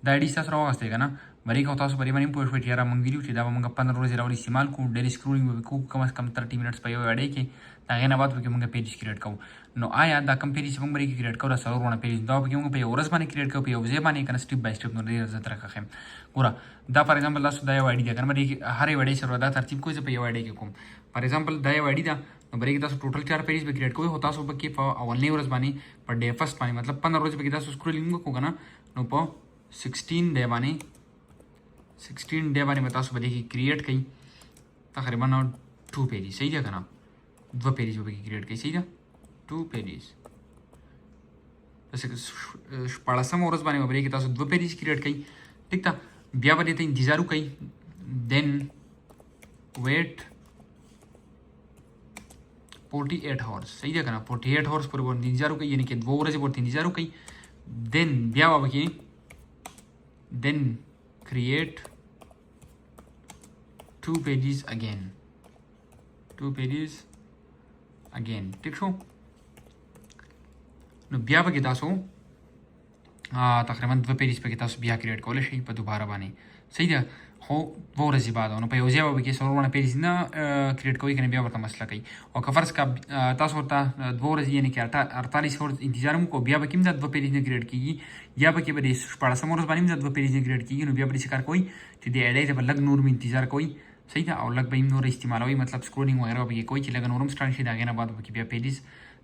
دا آی ډي ستاسو راواغستی که نه، بریک او تاسو په دې باندې هم پوه شوئ چې یاره موږ ویلي چې دا به موږ 15 ورځې راوړي استعمال کوو، ډیلي سکرولینګ به کوو کم از کم 30 منټس په یو اډۍ کې، د هغې نه بعد پکې موږ پیجز کریټ کوو. نو آیا دا کم پیجز چې موږ به کریټ کوو، دا څلور وړه پیجز دا پکې موږ په یو ورځ باندې کریټ کوو، په یو ځای باندې که نه سټپ بای سټپ. نو ډېر زه درته ښیم. ګوره دا فار ایگزامپل تاسو دا یو آی ډي ده که نه، هر یو اډۍ سره دا ترتیب کوئ، زه په یو اډۍ کې کوم. فار ایگزامپل دا یو آی ډي ده، نو بریک تاسو ټوټل 4 پیجز به کریټ کوئ، خو تاسو پکې په اولنۍ ورځ باندې په ډے فسټ باندې مطلب 15 ورځې پکې تاسو سکرولینګ وکړو که نه، نو په 16 ډے باندې به تاسو به دې کې کریټ کړئ تقریبا 2 پیجز. صحیح ده که نه. 2 پیجز به پکې کریټ کړئ. صحیح ده. 2 پیجز په 14مه ورځ باندې به پرې کې تاسو 2 پیجز کریټ کړئ. ټیک ده. بیا به دې ته انتظار وکړئ، دین ویټ 48 hours. صحیح ده که نه. 48 hours پورې به انتظار وکړئ، یعنې کې 2 ورځې پورې انتظار وکړئ. دین بیا به پکې دین create 2 pages again. ټیک شو. نو بیا پکې تاسو تقریبا 2 پیجز پکې تاسو بیا کریټ کولی شئ په دوباره باندې. صحیح ده. خو 2 ورځې بعد نو په یو ځای به پکې څلور وړه پیجز نه کریټ کوئ، که نه بیا ورته مسله کوي. او که فرض که تاسو ورته 2 ورځې یعنې کې 48 ورځ انتظار هم وکړو، بیا پکې هم دا 2 پیجز نه کریټ کېږي، یا پکې به د 14مه ورځ باندې هم دا 2 پیجز نه کریټ کېږي، نو بیا به داسې کار کوئ چې د اډۍ ته به لږ نور مې انتظار کوئ. صحیح ده. او لږ به یې نور استعمالوئ، مطلب سکرولینګ وغیره به پکې کوئ چې لږ نور هم سټارټ شي، د هغې نه بعد به پکې بیا پیجز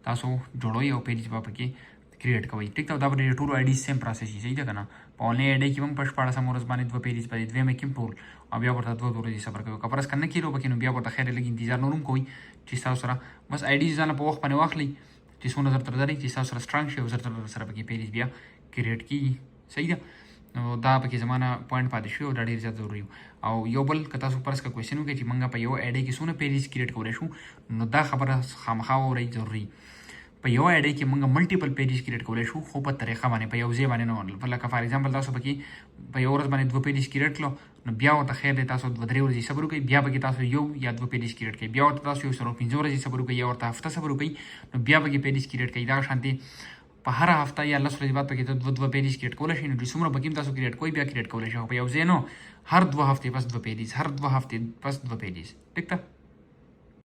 تاسو جوړوي او پیج په کې کریټ کوي. ټیک ته دا به ټول آی ډی سیم پروسس شي. صحیح ده کنه. په اونلاین آی ډی کې موږ په 14 ورځ باندې 2 پیج په 2 مې کې ټول او بیا ورته 2 ورځې صبر کوي. کپرس کنه کیلو پکې نو بیا ورته خیر لګي انتظار نورم کوي چې تاسو سره بس آی ډی ځان په وخت باندې واخلي چې څونه زر تر درې چې تاسو سره سترانګ شي او زر تر سره پکې پیج بیا کریټ کیږي. صحیح ده. نو دا پکې زمانہ پوینټ پاتې شو او دا ډیر زیات ضروري او یو بل که تاسو پرس کا کوېسچن وکړي چې موږ په یو آی ډی کې څونه پیجز کریټ کولای شو نو دا خبره خامخا اورئ ضروري. په یو آی ډی کې موږ ملټیپل پیجز کریټ کولای شو خو په طریقه باندې په یو ځای باندې نه. لکه فار ایگزامپل تاسو پکې په یو ورځ باندې 2 پیجز کریټ کړو نو بیا ورته خیر دی تاسو 2-3 ورځې صبر وکړئ بیا پکې تاسو یو یا 2 پیجز کریټ کړئ بیا ورته تاسو یو سره 15 ورځې صبر وکړئ یا ورته هفته صبر وکړئ نو بیا پکې پیجز کریټ کړئ. دا شانتي په هر هفته یا 10 ورځې بعد پکې 2 پیجز کریټ کولای شئ نو څومره پکې تاسو کریټ کوئ بیا کریټ کولای شئ په یو ځای نو هر 2 هفته پس 2 پیجز هر 2 هفته پس 2 پیجز. ټیک ده.